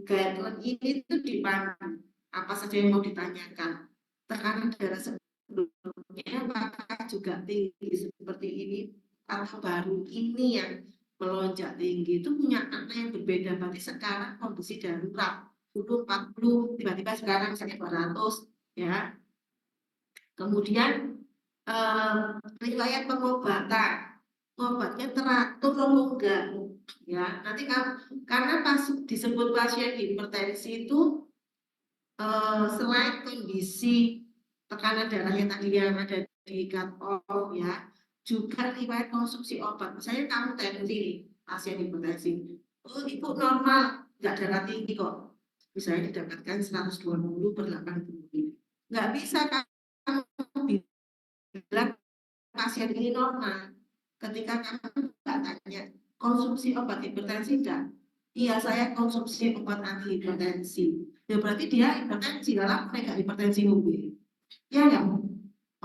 guideline ini tuh dipandu apa saja yang mau ditanyakan. Tekanan darah sebelumnya apakah juga tinggi seperti ini atau baru ini yang melonjak tinggi, itu punya angka yang berbeda. Berarti sekarang kondisi darurat 40 tiba-tiba sekarang misalnya 200, ya. Kemudian riwayat pengobatan, obatnya teratur atau enggak, Ya, nanti karena pas disebut pasien hipertensi itu selain kondisi tekanan darahnya tadi yang ada di cut off ya, juga riwayat konsumsi obat. Misalnya kamu tensi nih, pasien hipertensi, oh ibu normal, nggak darah tinggi kok. Misalnya didapatkan 120 per 80. Nggak bisa kamu bilang pasien ini normal. Ketika kamu nggak tanya, konsumsi obat hipertensi enggak? Iya, saya konsumsi obat anti hipertensi. Ya berarti dia hipertensi, dalam mereka hipertensi mobil. Ya enggak?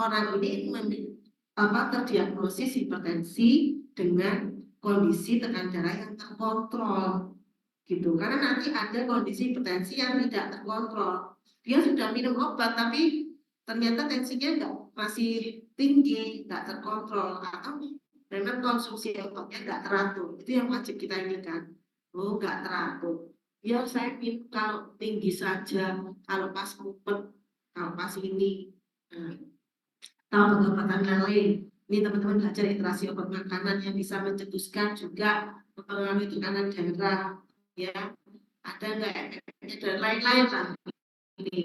Orang ini terdiagnosis hipertensi dengan kondisi tekanan darah yang terkontrol gitu. Karena nanti ada kondisi hipertensi yang tidak terkontrol. Dia sudah minum obat tapi ternyata tensinya enggak, masih tinggi, enggak terkontrol, atau memang konsumsi obatnya enggak teratur. Itu yang wajib kita ingatkan. Oh, enggak teratur. Ya saya minum kalau tinggi saja, kalau pas mumpet, kalau pas ini. Nah, tahu obat-obatan yang lain. Ini teman-teman belajar literasi obat makanan yang bisa mencetuskan juga mempengaruhi tekanan darah, ya ada nggak efeknya dan lain-lain lah ini.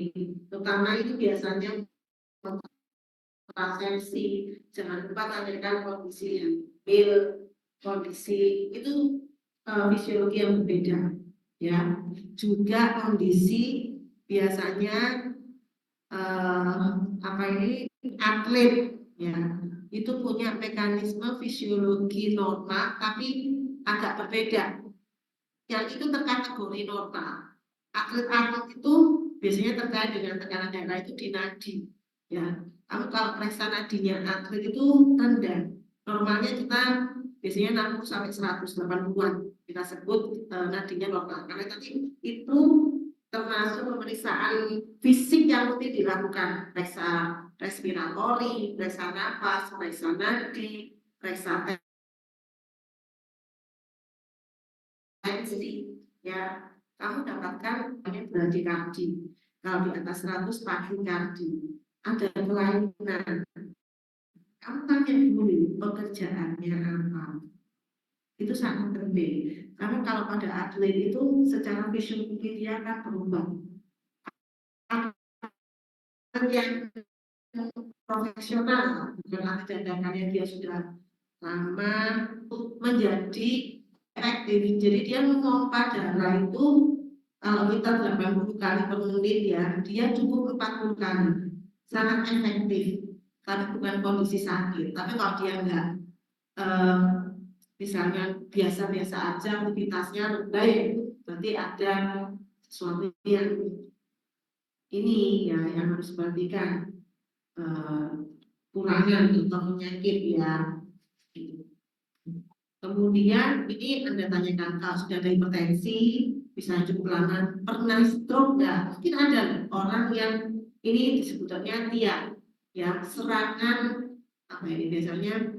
Terutama itu biasanya kontrasepsi, jangan lupa tanyakan kondisi hamil, kondisi itu fisiologi yang berbeda, ya. Juga kondisi biasanya apa ini atlet, ya, itu punya mekanisme fisiologi normal tapi agak berbeda. Yang itu terkategori normal. Atlet-atlet itu biasanya terkait dengan tekanan darah itu di nadi, ya. Kamu kalau periksa nadinya atlet itu rendah, normalnya kita biasanya 60 sampai 180-an kita sebut nadinya normal. Karena tadi itu termasuk pemeriksaan fisik yang rutin dilakukan, periksa respiratori, periksa nafas, periksa nadi, periksa tensi, ya. Kamu dapatkan banyak bradikardi. Kalau di atas 100 takikardi, ada kelainan. Kamu tanya dulu pekerjaannya apa. Itu sangat penting. Karena kalau pada atlet itu secara fisiologi dia akan berubah. Atlet yang profesional, bukan atlet dadakan yang dia sudah lama menjadi efektif. Jadi dia memompa darah itu kalau kita 80 kali per menit ya, dia cukup 40 kali. Sangat efektif. Tapi bukan kondisi sakit. Tapi kalau dia enggak misalnya biasa-biasa aja aktivitasnya rendah ya, berarti ada sesuatu yang ini ya yang harus diperhatikan, kurangan atau penyakit ya. Kemudian ini Anda tanyakan kalau sudah ada hipertensi, bisa cukup lama, pernah stroke nggak? Mungkin ada orang yang ini disebutnya TIA, ya serangan apa ini biasanya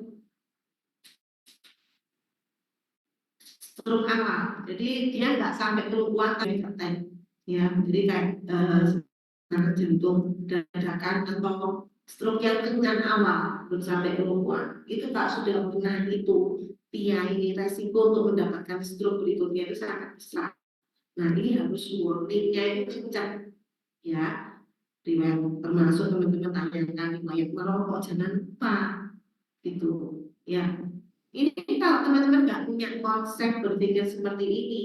stroke awal. Jadi dia nggak sampai kelumpuhan tapi hipertensi, ya. Jadi kayak serangan jantung dadakan atau stroke yang ringan awal belum sampai kelumpuhan. Itu tak sudah pernah itu TIA ini resiko untuk mendapatkan stroke berikutnya itu sangat besar. Nah ini harus warningnya itu kencang, ya. Riwayat termasuk teman-teman tanyakan riwayat merokok jangan lupa gitu, ya. Ini kalau teman-teman nggak punya konsep berpikir seperti ini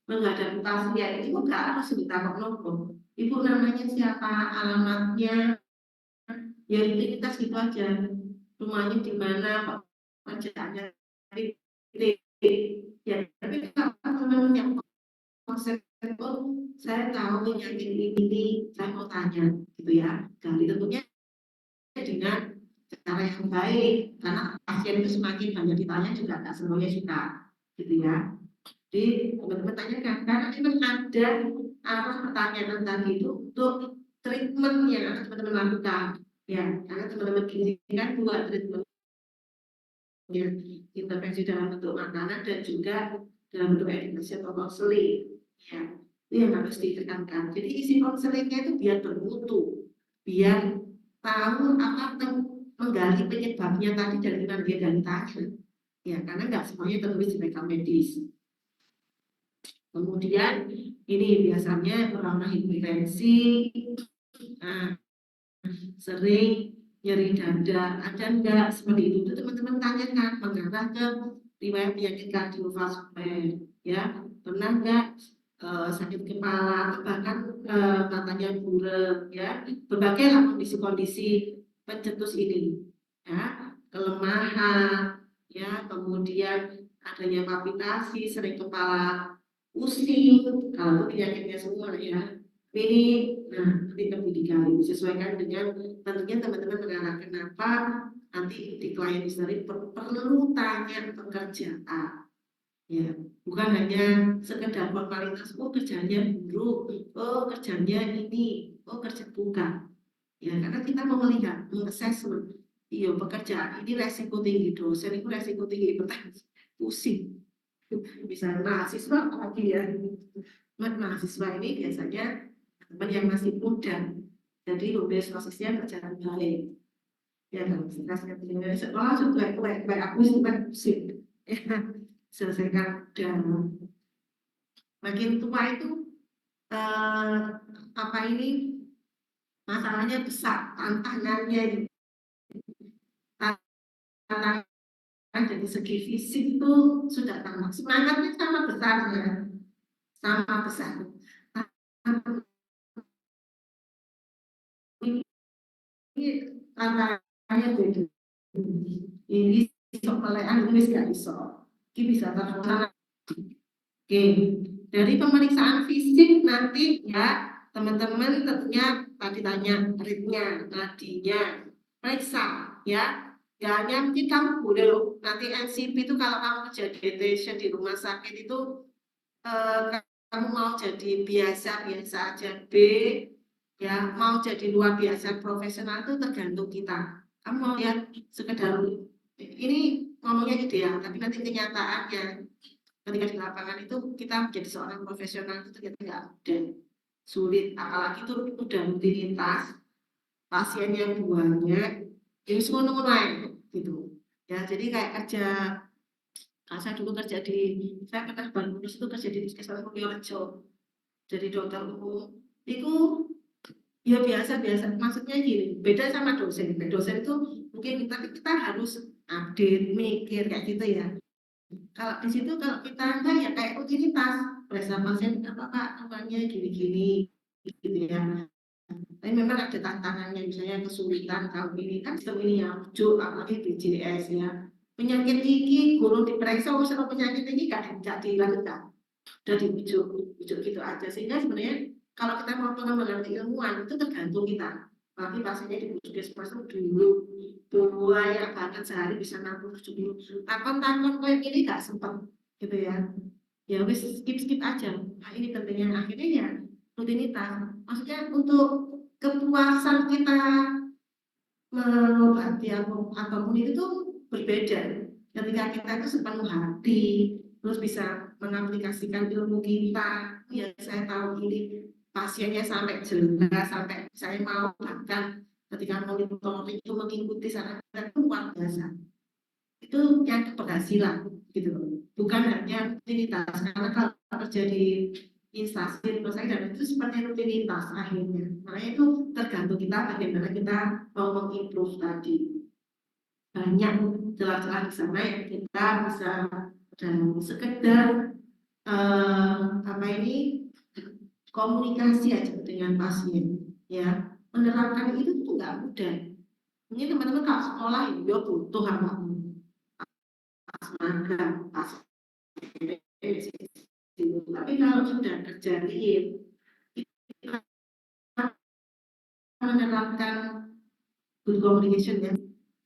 menghadapi pasien itu nggak harus ditangkap merokok. Ibu namanya siapa, alamatnya, ya rutinitas gitu aja. Rumahnya di mana, pekerjaannya, ya. Tapi kalau teman-teman yang konsep saya tahu penyakit ini, saya mau tanya gitu ya. Jadi tentunya dengan cara yang baik karena pasien itu semakin banyak ditanya juga nggak semuanya suka gitu ya. Jadi teman-teman tanyakan karena memang ada arah pertanyaan tadi itu untuk treatment yang akan teman-teman lakukan, ya. Karena teman-teman ini kan dua treatment, ya, intervensi dalam bentuk makanan dan juga dalam bentuk edukasi atau konseling, ya. Itu yang harus ditekankan. Jadi isi konselingnya itu biar bermutu, biar tahu apa menggali penyebabnya tadi dari mana dia dari tanya. Ya, karena nggak semuanya tertulis di rekam medis. Kemudian ini biasanya orang hipertensi, nah, sering nyeri dada, ada enggak seperti itu teman-teman tanyakan, mengarah ke riwayat penyakit kardiovaskuler, ya pernah enggak sakit kepala atau bahkan matanya buram, ya berbagai kondisi-kondisi pencetus ini, ya kelemahan, ya kemudian adanya palpitasi, sering kepala pusing, kalau itu penyakitnya semua ya. Ini, nah, lebih dikali disesuaikan dengan tentunya teman-teman mengarah kenapa nanti di klien history perlu tanya pekerjaan, ya bukan hanya sekedar formalitas, oh kerjanya buruk, oh kerjanya ini, oh kerja bukan, ya karena kita mau melihat, mengassessment, iya pekerjaan ini resiko tinggi, dosen itu resiko tinggi, hipertensi, pusing, bisa mahasiswa lagi ya, mahasiswa ini biasanya teman yang masih muda, jadi hubungan sosialnya berjalan baik, ya kan stres ketika sekolah juga baik aku suka pusing, ya selesaikan dan makin tua itu apa ini masalahnya besar, tantangannya tantangan dari segi fisik itu sudah tambah, semangatnya sama besarnya, sama besar. Ini tantangannya beda. Ini sokalean wis gak iso. Ini bisa terlaksana. Oke, dari pemeriksaan fisik nanti ya teman-teman tentunya tadi tanya ritnya, nadinya, periksa ya. Gak hanya mungkin kamu boleh loh nanti NCP itu kalau kamu kerja dietitian di rumah sakit itu kamu mau jadi biasa-biasa aja B, ya mau jadi luar biasa profesional itu tergantung kita. Kamu mau lihat sekedar ini ngomongnya ideal, tapi nanti kenyataannya ketika di lapangan itu kita menjadi seorang profesional itu ternyata nggak mudah, sulit, apalagi itu udah rutinitas, pasiennya banyak, jadi semua nunggu gitu. Ya jadi kayak kerja, saya dulu kerja di, saya pernah baru lulus itu kerja di Puskesmas Mulyorejo, jadi dokter umum, itu ya biasa-biasa, maksudnya gini, beda sama dosen. Dosen itu mungkin kita harus update, mikir kayak gitu ya. Kalau di situ kalau kita enggak ya kayak rutinitas, periksa pasien apa Pak, namanya gini-gini gitu ya. Tapi memang ada tantangannya, misalnya kesulitan tahun ini kan sistem ini ya, ujuk apalagi BPJS ya. Penyakit tinggi, guru diperiksa, misalnya penyakit tinggi gak dilakukan, udah diujuk, ujuk gitu aja. Sehingga sebenarnya kalau kita mau pengembangan keilmuan itu tergantung kita. Tapi pasiennya di puskesmas dulu banyak banget, sehari bisa 60-70 takon-takon kayak gini gak sempat gitu ya. Ya wis skip aja. Nah, ini pentingnya akhirnya ya rutinitas. Maksudnya untuk kepuasan kita mengobati apapun itu tuh berbeda. Ketika kita itu sepenuh hati, terus bisa mengaplikasikan ilmu kita, ya saya tahu ini pasiennya sampai jelas, sampai saya mau bahkan ketika monitoring itu mengikuti saran kita itu luar biasa. Itu yang keberhasilan gitu loh. Bukan hanya rutinitas, karena kalau terjadi instansi rumah sakit dan itu seperti rutinitas akhirnya. Makanya itu tergantung kita bagaimana kita mau mengimprove tadi. Banyak celah-celah di sana yang kita bisa dan sekedar apa ini komunikasi aja dengan pasien ya, menerapkan itu tuh nggak mudah. Ini teman-teman kalau sekolah ya butuh apa magang pas tapi kalau sudah kerja real kita menerapkan good communication ya.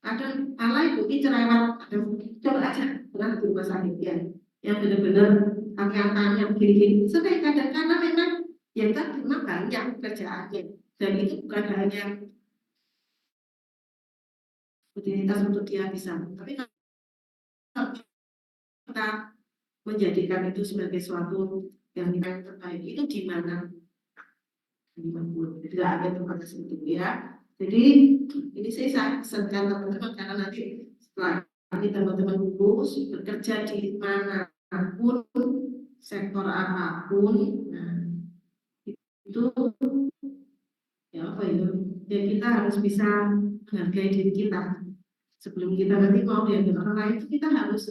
Ada ala itu cerewet, ada coba aja pernah di rumah sakit ya, yang benar-benar angkatannya begini. Sering kadang karena memang yang tadi memang banyak kerjaannya dan itu bukan hanya rutinitas untuk dia bisa, tapi kalau kita menjadikan itu sebagai suatu yang terbaik itu di mana tidak ada tempat seperti itu ya. Jadi ini saya pesankan teman-teman karena nanti setelah ini teman-teman guru bekerja di manapun, sektor apapun, nah, itu ya apa ya kita harus bisa menghargai diri kita sebelum kita nanti mau dianggap orang lain. Itu kita harus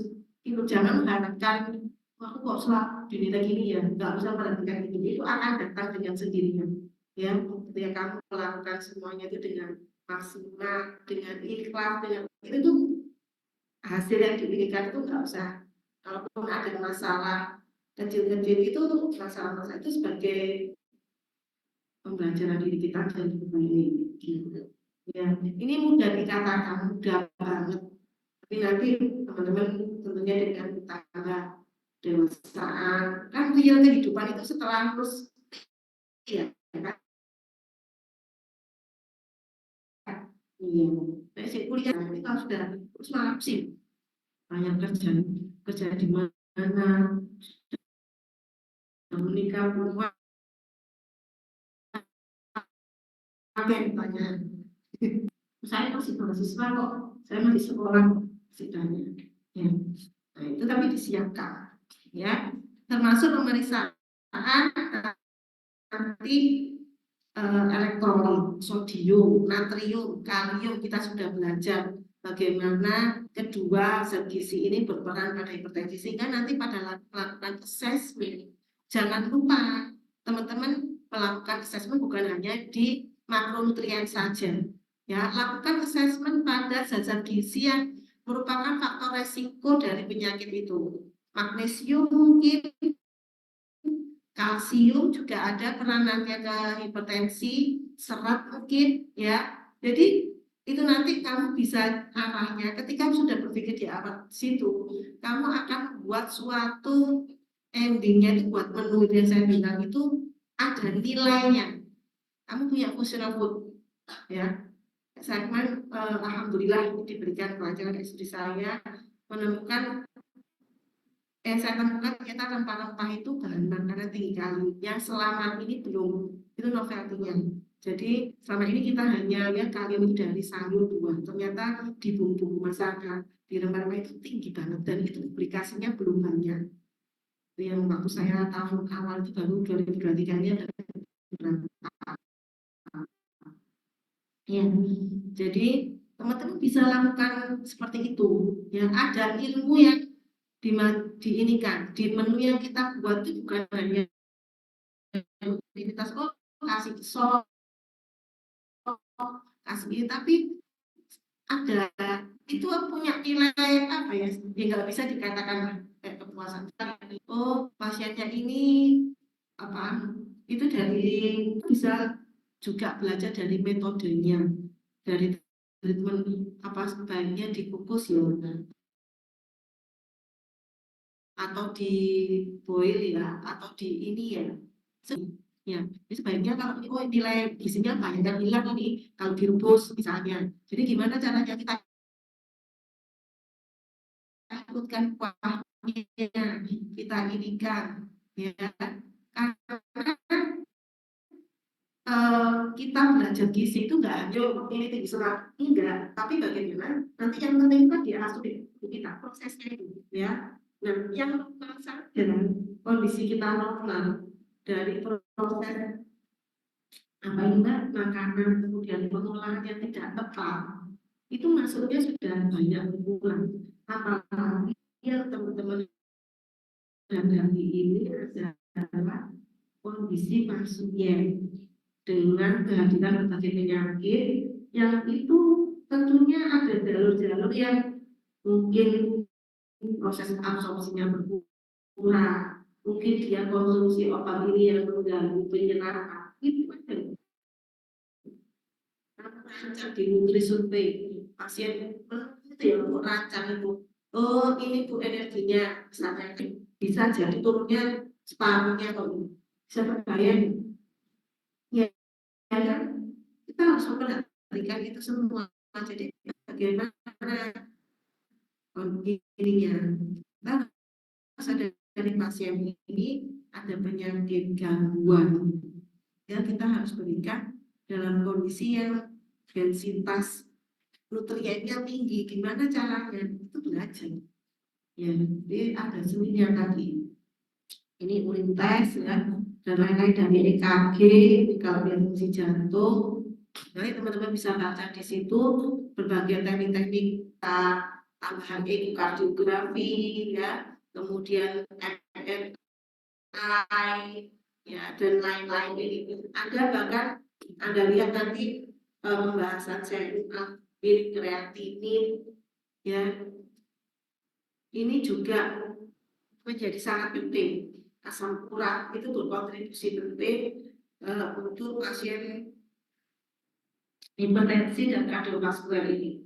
jangan mengharapkan aku kok selalu dunia gini ya, nggak usah perhatikan itu akan datang dengan sendirinya ya. Ketika kamu melakukan semuanya itu dengan maksimal, dengan ikhlas, dengan itu tuh hasil yang diberikan itu nggak usah. Kalaupun ada masalah kecil-kecil itu, masalah-masalah itu sebagai pembelajaran diri kita dan baik gitu. Ya, ini mudah dikatakan, mudah banget. Tapi nanti teman-teman tentunya dengan tambah dewasaan, kan real kehidupan itu setelah terus ya kan. Iya, saya kuliah itu sudah terus malah sih banyak kerja di mana, menikah perempuan, apa yang ditanya. Saya masih mahasiswa kok, saya masih sekolah sidangnya. Ya. Nah, itu tapi disiapkan, ya, termasuk pemeriksaan nanti elektrolit, sodium, natrium, kalium kita sudah belajar bagaimana kedua zat gizi ini berperan pada hipertensi, sehingga nanti pada melakukan assessment jangan lupa teman-teman melakukan assessment bukan hanya di makronutrien saja, ya, lakukan assessment pada zat-zat gizi yang merupakan faktor resiko dari penyakit itu. Magnesium mungkin, kalsium juga ada peranannya ke hipertensi, serat mungkin ya. Jadi itu nanti kamu bisa arahnya ketika sudah berpikir di awal situ, kamu akan buat suatu endingnya itu buat menu yang saya bilang itu ada nilainya. Kamu punya functional food ya. Saya kemarin alhamdulillah diberikan pelajaran istri saya menemukan saya temukan ternyata rempah-rempah itu bahan makanan tinggi kalium yang selama ini belum, itu novelty-nya. Jadi selama ini kita hanya lihat kalium itu dari sayur buah, ternyata di bumbu masakan, di rempah-rempah itu tinggi banget dan itu aplikasinya belum banyak. Itu yang waktu saya tahun awal itu baru 2023 ini ada beberapa. Ya, jadi teman-teman bisa lakukan seperti itu. Ya, ada ilmu yang diinikan di menu yang kita buat itu bukan hanya aktivitas kasih sos, kasih, tapi ada itu punya nilai apa ya, nggak bisa dikatakan kayak kepuasan. Oh pasiennya ini apa itu dari bisa juga belajar dari metodenya, dari treatment apa sebaiknya dikukus ya atau di boil ya atau di ini ya. Ya, jadi sebaiknya kalau nilai gizinya banyak yang hilang ini kalau direbus misalnya. Jadi gimana caranya kita ikutkan kuahnya, kita inikan, ya karena kita belajar gizi itu nggak hanya ini tinggi serat, enggak, tapi bagaimana nanti yang penting kan dia asuh di kita prosesnya itu, ya. Nah, yang normal saja kondisi kita normal dari proses apa enggak makanan kemudian pengolahan yang tidak tepat itu masuknya sudah banyak berkurang. Apalagi yang teman-teman hadapi ini adalah kondisi pasien dengan kehadiran berbagai penyakit yang itu tentunya ada jalur-jalur yang mungkin proses absorpsinya berkurang, mungkin dia konsumsi obat ini yang mengganggu penyerapan itu ada rancang di nutri survei pasien itu ya rancang itu, oh ini bu energinya misalnya bisa jadi turunnya separuhnya atau bisa berbahaya ya, ya kan kita harus memperhatikan itu semua. Jadi bagaimana kondisinya kita sadar dari pasien ini ada penyakit gangguan ya kita harus berikan dalam kondisi yang densitas nutriennya tinggi, gimana caranya? Itu belajar. Ya, jadi ada seninya tadi. Ini urin tes ya, dan lain-lain dari EKG, kalau dia fungsi jantung. Nanti teman-teman bisa baca di situ berbagai teknik-teknik tambahan ekokardiografi ya, kemudian MRI ya, dan lain-lain ini. Ada bahkan Anda lihat nanti pembahasan serum amil kreatinin ya, ini juga menjadi sangat penting. Asam urat itu berkontribusi penting untuk pasien hipertensi dan kardiovaskular ini.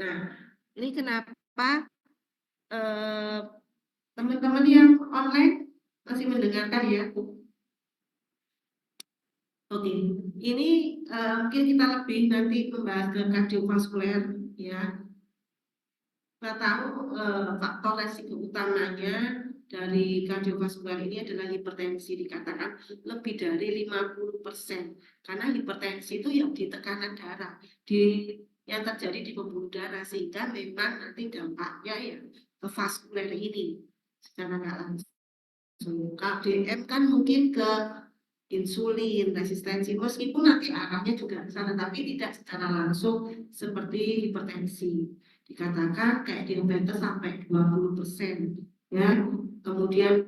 Nah, ini kenapa teman-teman yang online masih mendengarkan ya? Oke, ini mungkin kita lebih nanti membahas ke kardiovaskuler ya. Kita tahu faktor resiko utamanya dari kardiovaskular ini adalah hipertensi, dikatakan lebih dari 50%. Karena hipertensi itu yang di tekanan darah, yang terjadi di pembuluh darah, sehingga memang nanti dampaknya ya ke vaskuler ini secara nggak langsung. KDM kan mungkin ke insulin, resistensi, meskipun nanti arahnya juga ke sana, tapi tidak secara langsung seperti hipertensi. Dikatakan kayak diabetes sampai 20%, ya. Kemudian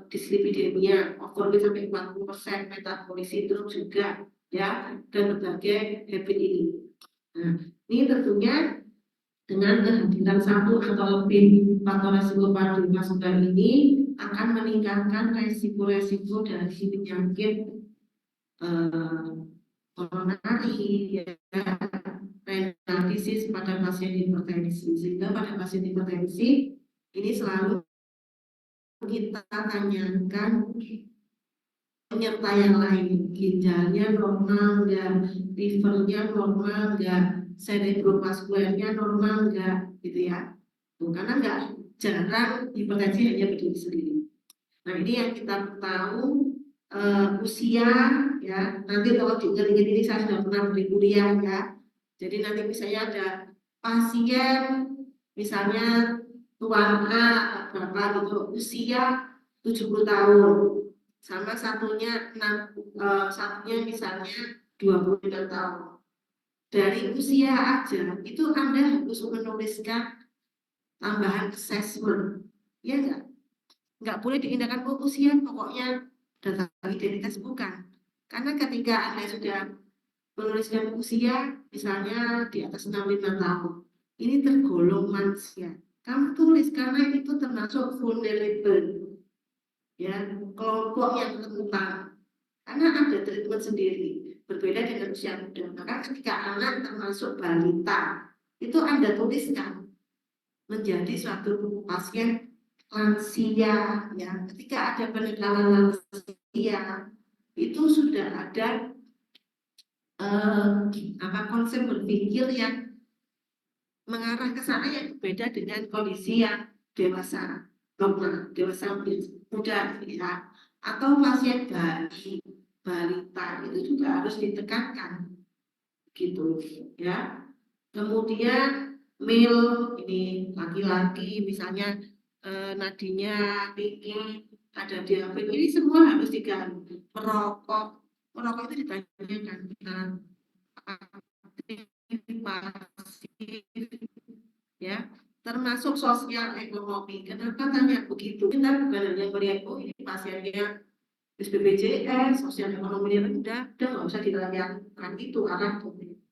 dislipidemia, overweight sampai 40%, metabolic syndrome juga, ya, dan berbagai habit ini. Nah, ini tentunya dengan kehadiran satu atau lebih faktor resiko kardiovaskular ini akan meningkatkan resiko-resiko dari penyakit koronari, ya, renal disease pada pasien hipertensi. Sehingga pada pasien hipertensi ini selalu kita tanyakan penyerta yang lain, ginjalnya normal enggak, livernya normal enggak, cerebrovaskulernya normal enggak, gitu ya. Karena enggak jarang hipertensi hanya berdiri sendiri. Nah, ini yang kita tahu usia ya. Nanti kalau diingat-ingat ini saya sudah pernah beri kuliah ya. Jadi nanti misalnya ada pasien misalnya tuan A berapa gitu, usia 70 tahun. Sama satunya misalnya 26 tahun. Dari usia aja itu Anda harus menuliskan tambahan assessment, ya nggak boleh diindahkan usia, pokoknya data identitas bukan. Karena ketika Anda sudah menuliskan usia, misalnya di atas 65 tahun, ini tergolong lansia. Kamu tulis karena itu termasuk vulnerable, ya, kelompok yang rentan. Karena ada treatment sendiri, berbeda dengan usia muda. Maka ketika anak termasuk balita, itu Anda tuliskan menjadi suatu pasien lansia, ya. Ketika ada penekanan lansia, itu sudah ada konsep berpikir yang mengarah ke sana yang berbeda dengan kondisi yang dewasa normal, dewasa muda, ya. Atau pasien balita itu juga harus ditekankan, gitu ya. Kemudian male ini laki-laki misalnya nadinya tinggi, ada diabetes, ini semua harus diganti. Merokok itu ditanyakan aktif, ya, termasuk sosial ekonomi. Kenapa tanya begitu? Kita bukan hanya melihat oh ini pasiennya BPJS, sosial ekonomi rendah, udah nggak usah ditanyakan itu arah,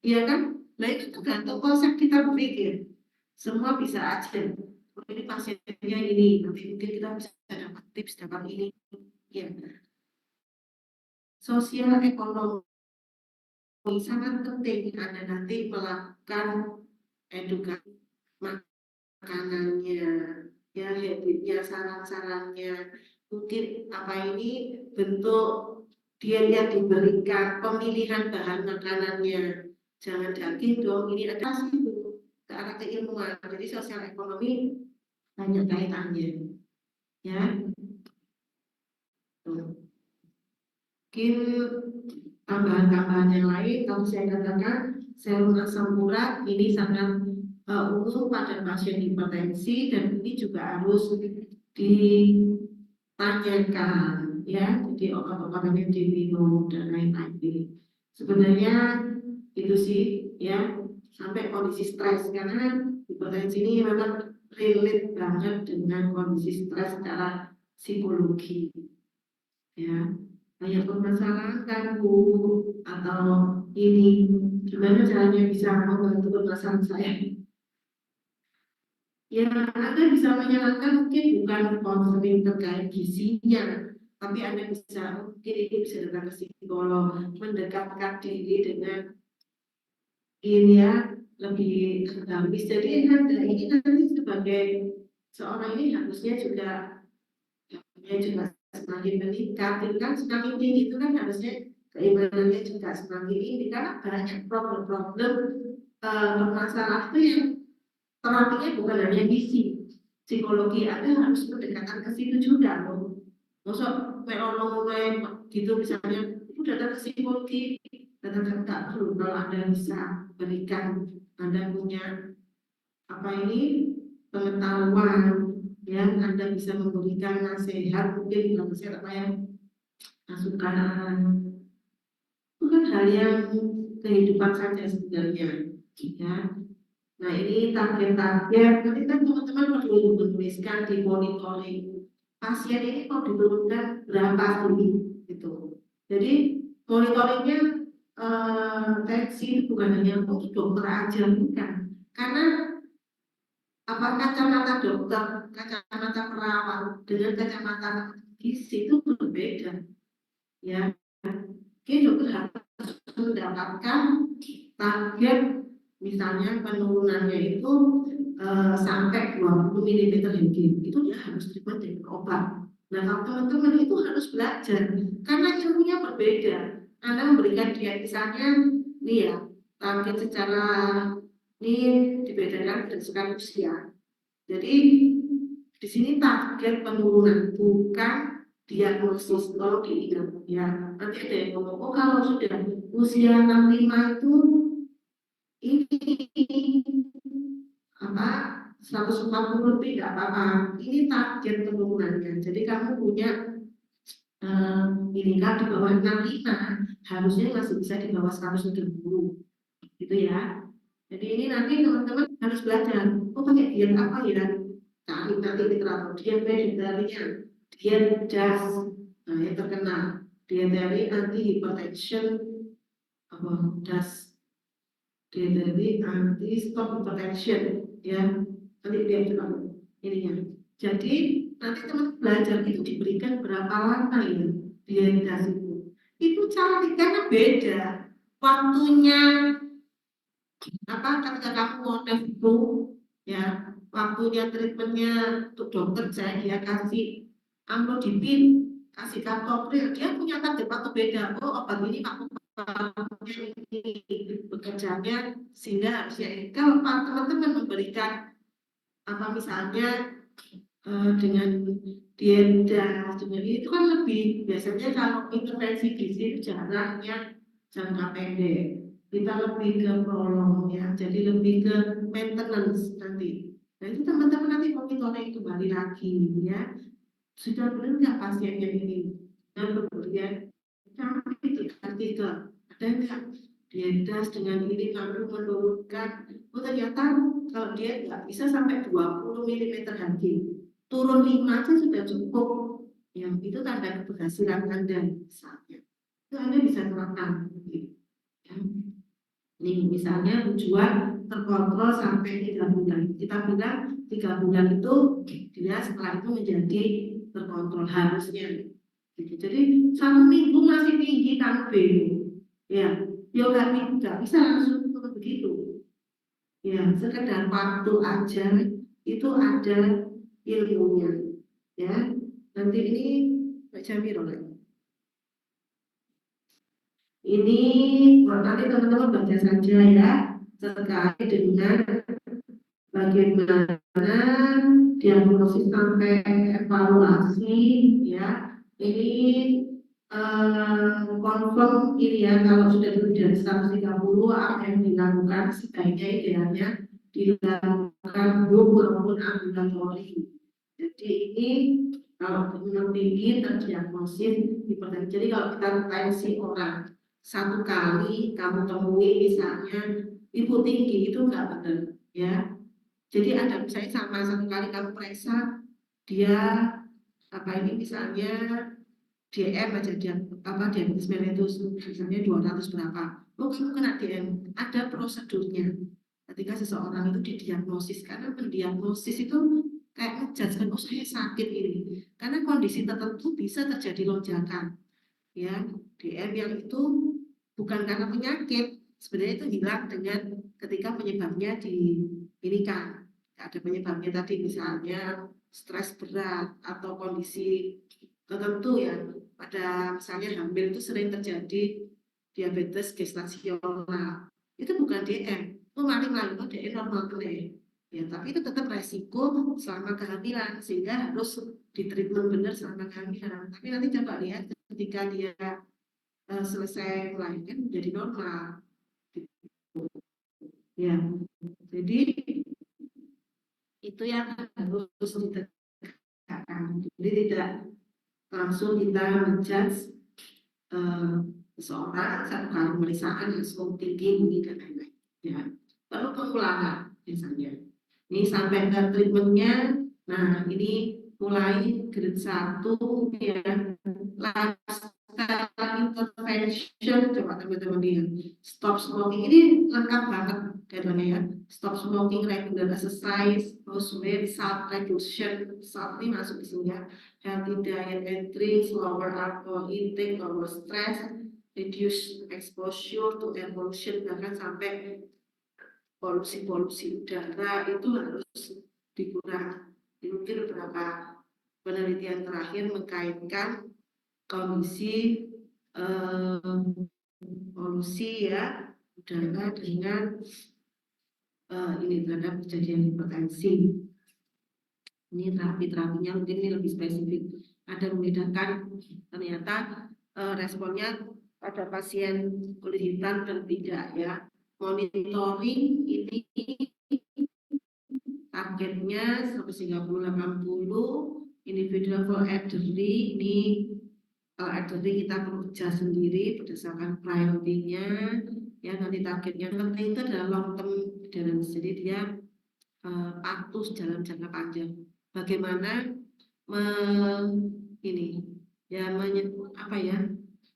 iya kan? Nah itu tergantung konsep kita berpikir. Semua bisa aja. Oh, ini pasiennya ini, nanti mungkin kita bisa dapat tips dapat ini. Ya, sosial ekonomi sangat penting. Anda nanti melakukan edukasi makanannya, ya, habitnya, saran-sarannya. Mungkin apa ini bentuk dia yang diberikan, pemilihan bahan makanannya. Jangan daging dong, ini ada situ ke arah keilmuan. Jadi sosial ekonomi banyak kaitannya, ya. Mungkin tambahan-tambahan yang lain, kalau saya katakan serum asam urat ini sangat umum pada pasien hipertensi dan ini juga harus ditanyakan ya, jadi obat-obat yang diminum dan lain-lain. Sebenarnya itu sih ya, sampai kondisi stres karena hipertensi ini memang relate banget dengan kondisi stres secara psikologi ya, banyak permasalahan kan Bu atau ini gimana caranya bisa membantu permasalahan saya ya. Anda bisa menyarankan mungkin bukan konseling terkait gizinya, tapi Anda bisa mungkin ini bisa datang ke psikolog, mendekatkan diri dengan ini ya, lebih agamis. Jadi Anda ini nanti sebagai seorang ini harusnya juga ya juga semakin meningkat, itu kan semakin tinggi itu kan harusnya keimanannya juga semakin tinggi karena banyak problem-problem permasalahan itu yang terapinya bukan hanya gizi, psikologi. Anda harus mendekatkan ke situ juga loh. Masuk menolong gitu misalnya, itu datang ke psikologi, datang ke dulu kalau Anda bisa berikan, Anda punya apa ini pengetahuan yang Anda bisa memberikan nasihat, mungkin bukan nasihat apa yang masukan, itu kan hal yang kehidupan saja sebenarnya ya. Nah ini target-target, nanti kan teman-teman perlu menuliskan di monitoring pasien ini mau diturunkan berapa dulu gitu. Jadi monitoringnya tensi itu bukan hanya untuk dokter aja, bukan. Karena apa kacamata dokter, kacamata perawat dengan kacamata gizi itu berbeda ya. Oke, dokter harus mendapatkan target, misalnya penurunannya itu sampai 20 mm Hg, itu dia harus terima dengan obat. Nah kalau teman-teman itu harus belajar karena ilmunya berbeda. Anda memberikan dia misalnya nih ya, target secara ini dibedakan berdasarkan usia. Jadi di sini target penurunan bukan diagnosis. Tolong diingat ya. Nanti ada yang ngomong, oh kalau sudah usia 65 itu ini apa 140 lebih nggak apa-apa. Ini target penurunannya. Jadi kamu punya ini kan di bawah 65 harusnya masih bisa di bawah 130 gitu ya. Jadi ini nanti teman-teman harus belajar. Oh pakai diet apa ya? Cari nanti literatur diet vegetarian, diet DAS, nah yang terkenal, diet dari anti hypertension, apa DAS, diet dari anti stop hypertension, ya nanti dia juga ininya. Jadi nanti teman belajar itu diberikan berapa lama ya diet DAS itu. Itu cantik karena beda waktunya. Apa ketika kamu mau tes itu ya, waktunya treatmentnya untuk dokter dia kasih amlodipin, kasih kaptopril, dia punya target waktu beda. Oh obat ini waktu ini bekerjanya sehingga harusnya ini. Kalau teman-teman memberikan apa misalnya dengan diet dengan itu kan lebih biasanya kalau intervensi gizi itu jaraknya jangka pendek, kita lebih ke prolong ya, jadi lebih ke maintenance nanti. Nah itu teman-teman nanti monitoring kembali lagi ya, sudah benar nggak pasiennya ini, dan kemudian itu artikel ada nggak diadas dengan ini mampu menurunkan. Oh ternyata kalau dia nggak bisa sampai 20 mm Hg, turun 5 aja sudah cukup. Yang itu tanda keberhasilan Anda misalnya. Itu Anda bisa terapkan. Ya. Nih misalnya tujuan terkontrol sampai 3 bulan. Kita bilang 3 bulan itu dia setelah itu menjadi terkontrol harusnya. Gitu. Jadi 1 minggu masih tinggi kan B. Ya, yoga nggak bisa langsung begitu. Ya, sekedar waktu aja itu ada ilmunya. Ya, nanti ini Mbak Jamiro lagi. Ini nanti teman-teman baca saja ya terkait dengan bagaimana diagnosis sampai evaluasi ya. Ini confirm ini ya, kalau sudah lebih dari 130 apa yang dilakukan sebaiknya idealnya dilakukan maupun ambulatori. Jadi ini kalau demam tinggi terdiagnosis hipertensi. Jadi kalau kita tensi orang satu kali kamu temui misalnya ibu tinggi itu enggak benar ya. Jadi ada misalnya sama satu kali kamu periksa dia apa ini misalnya DM aja dia apa diabetes mellitus misalnya 200 berapa. Oh kamu kena DM, ada prosedurnya. Ketika seseorang itu didiagnosis, karena mendiagnosis itu kayak ngejudge kan, oh saya sakit ini. Karena kondisi tertentu bisa terjadi lonjakan, ya DM yang itu bukan karena penyakit, sebenarnya itu hilang dengan ketika penyebabnya di ini kan ada penyebabnya tadi misalnya stres berat atau kondisi tertentu ya pada misalnya hamil itu sering terjadi diabetes gestasional itu bukan DM itu maling lalu DM normal kene ya tapi itu tetap resiko selama kehamilan sehingga harus ditreatment benar selama kehamilan tapi nanti coba lihat ketika dia selesai melahirkan menjadi normal ya jadi itu yang harus ditegakkan jadi tidak langsung kita menjudge seseorang satu kali pemeriksaan langsung tinggi dan lain-lain ya perlu pengulangan misalnya ini sampai ke treatmentnya nah ini mulai grade 1 ya lifestyle intervention coba teman-teman lihat stop smoking ini lengkap banget katanya ya stop smoking regular exercise lose weight salt reduction salt ini masuk di sini ya healthy diet and drinks lower alcohol intake lower stress reduce exposure to air pollution bahkan sampai polusi-polusi udara itu harus dikurangi. Mungkin beberapa penelitian terakhir mengkaitkan kondisi polusi ya udara dengan ini terhadap kejadian hipertensi. Ini terapinya mungkin ini lebih spesifik. Ada membedakan ternyata responnya pada pasien kulit hitam dan tidak ya. Monitoring ini targetnya 130-80 individual for elderly ini kalau elderly kita perlu kerja sendiri berdasarkan priority-nya ya nanti targetnya penting itu adalah long term adherence jadi dia patuh dalam jangka panjang bagaimana ini ya apa ya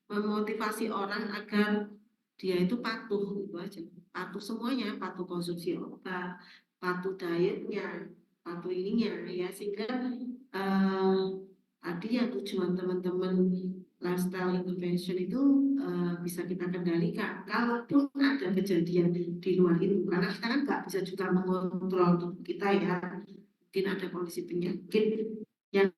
memotivasi orang agar dia itu patuh itu aja patuh semuanya patuh konsumsi obat patuh dietnya patuh ininya ya sehingga tadi yang tujuan teman-teman lifestyle intervention itu bisa kita kendalikan kalaupun ada kejadian di luar itu karena kita kan nggak bisa juga mengontrol tubuh kita ya mungkin ada kondisi penyakit yang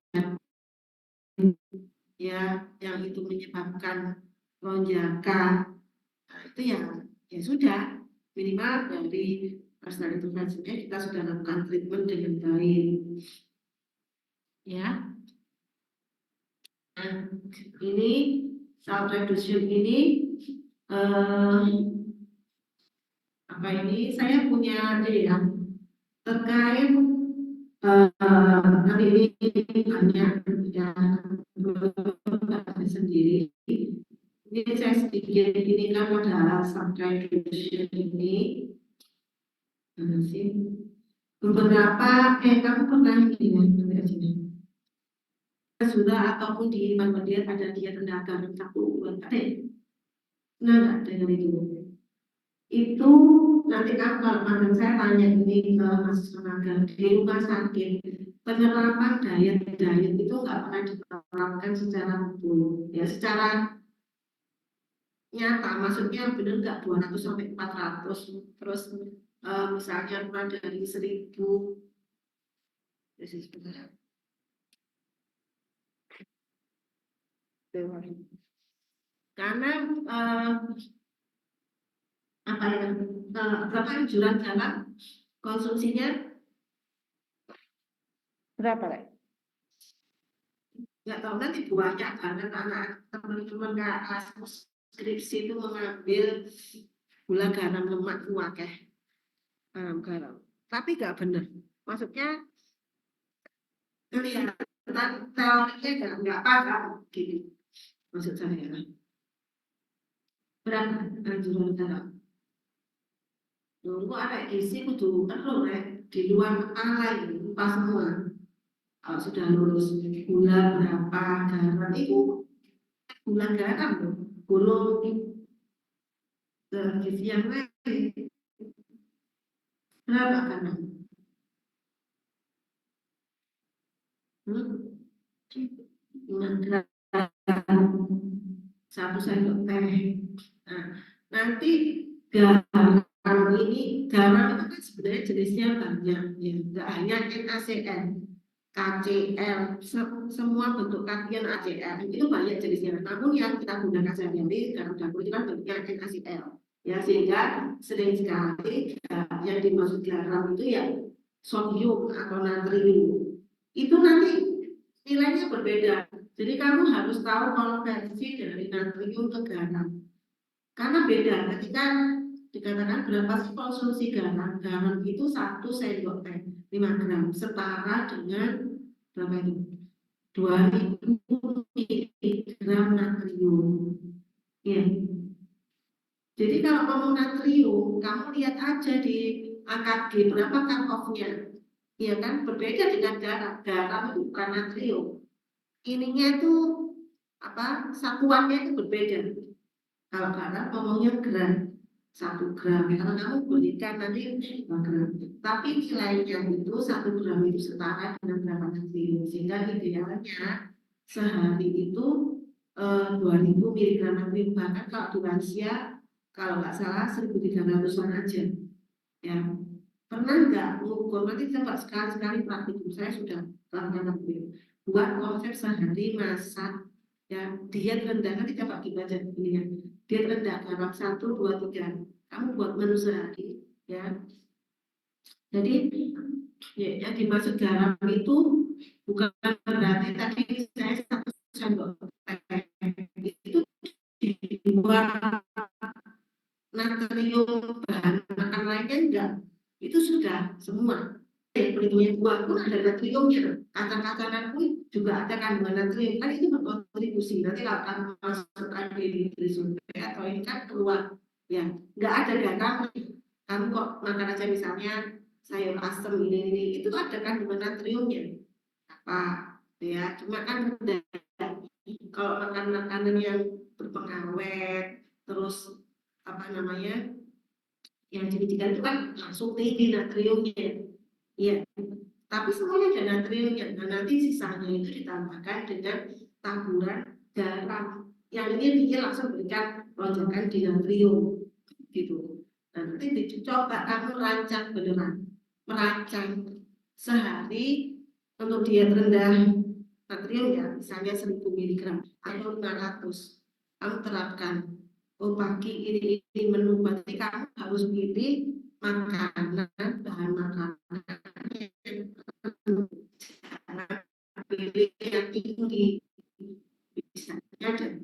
ya yang itu menyebabkan lonjakan nah, itu ya sudah minimal dari lifestyle intervention-nya kita sudah lakukan treatment dengan baik ya nah, ini salt reduction ini apa ini saya punya ya terkait nanti ini banyak yang sendiri ini saya sedikit ini kan pada subtraction ini sih beberapa kamu pernah ini sudah ataupun di dia ada dia tenaga satu bulan ada nah dengan itu nanti kan kalau magang saya tanya ini ke mahasiswa magang di rumah sakit penerapan diet itu nggak pernah diterapkan secara betul ya secara nyata maksudnya benar nggak 200 sampai 400 terus misalnya kurang dari 1000 karena apa ya berapa anjuran dalam konsumsinya berapa nggak tahu nanti banyak banget anak teman-teman kelas skripsi itu mengambil gula garam lemak wakeh garam, tapi nggak benar. Maksudnya kelihatan teorinya nggak paham gitu. Maksud saya berapa anjuran garam? Nunggu ada isi kudu perlu di luar alay pas semua. Kalau sudah lulus gula berapa garam itu gula garam loh, belum gizi yang lain berapa garam? Hmm? 5 gram, 1 sendok teh. Nah, nanti garam garam itu kan sebenarnya jenisnya banyak ya, nggak hanya NaCN, KCl, semua bentuk katian ACl itu banyak jenisnya. Namun yang kita gunakan sehari-hari garam dapur itu kan bentuknya NaCl. Ya, sehingga sering sekali yang dimaksud garam itu ya sodium atau natrium. Itu nanti nilainya berbeda. Jadi kamu harus tahu konversi dari natrium ke garam. Karena beda ketika dikatakan berapa sih konsumsi garam. Garam itu 1 sendok teh 5 gram setara dengan berapa itu? 2000 miligram natrium. Ya. Jadi kalau ngomong natrium, kamu lihat aja di AKG berapa cut off-nya. Iya kan berbeda dengan garam. Garam itu bukan natrium. Ininya itu apa? Satuannya itu berbeda. Kalau garam ngomongnya gram, 1 gram. Kalau kamu belikan nanti 5 gram. Tapi nilainya itu 1 gram itu setara dengan berapa natrium. Sehingga idealnya sehari itu 2000 miligram natrium. Bahkan kalau di lansia, kalau nggak salah 1300-an aja. Ya, pernah nggak mengukur? Nanti coba sekali-sekali praktikum. Saya sudah lakukan itu. Buat konsep sehari masak, ya diet rendah. Nanti coba dibaca ini ya. Diet rendah garam 1, 2, 3. Kamu buat menu sehari, ya. Jadi ya, yang dimaksud garam itu bukan berarti tadi saya 1 sendok teh itu di luar natrium bahan makan lainnya enggak, itu sudah semua. Perhitungan buah pun ada natriumnya, kacang-kacangan pun juga ada kandungan natrium, kan itu berkontribusi. Nanti kalau kamu masukkan di nutrisi atau ini kan keluar, ya nggak ada garam. Kamu kok makan aja misalnya sayur asem ini itu ada kandungan natriumnya apa ya, cuma kan rendah. Kalau makan makanan yang berpengawet terus apa namanya yang dibijikan itu kan langsung tinggi natriumnya, iya. Tapi semuanya ada natriumnya. Nah, nanti sisanya itu ditambahkan dengan taburan garam. Yang ini dia langsung berikan lonjakan di natrium gitu. Nah, nanti dicoba kamu rancang beneran, merancang sehari untuk diet rendah natrium ya, misalnya 1000 miligram atau 500. Kamu terapkan. Oh, pagi ini menu, berarti kamu harus pilih makanan, bahan makanan yang pilih yang tinggi, misalnya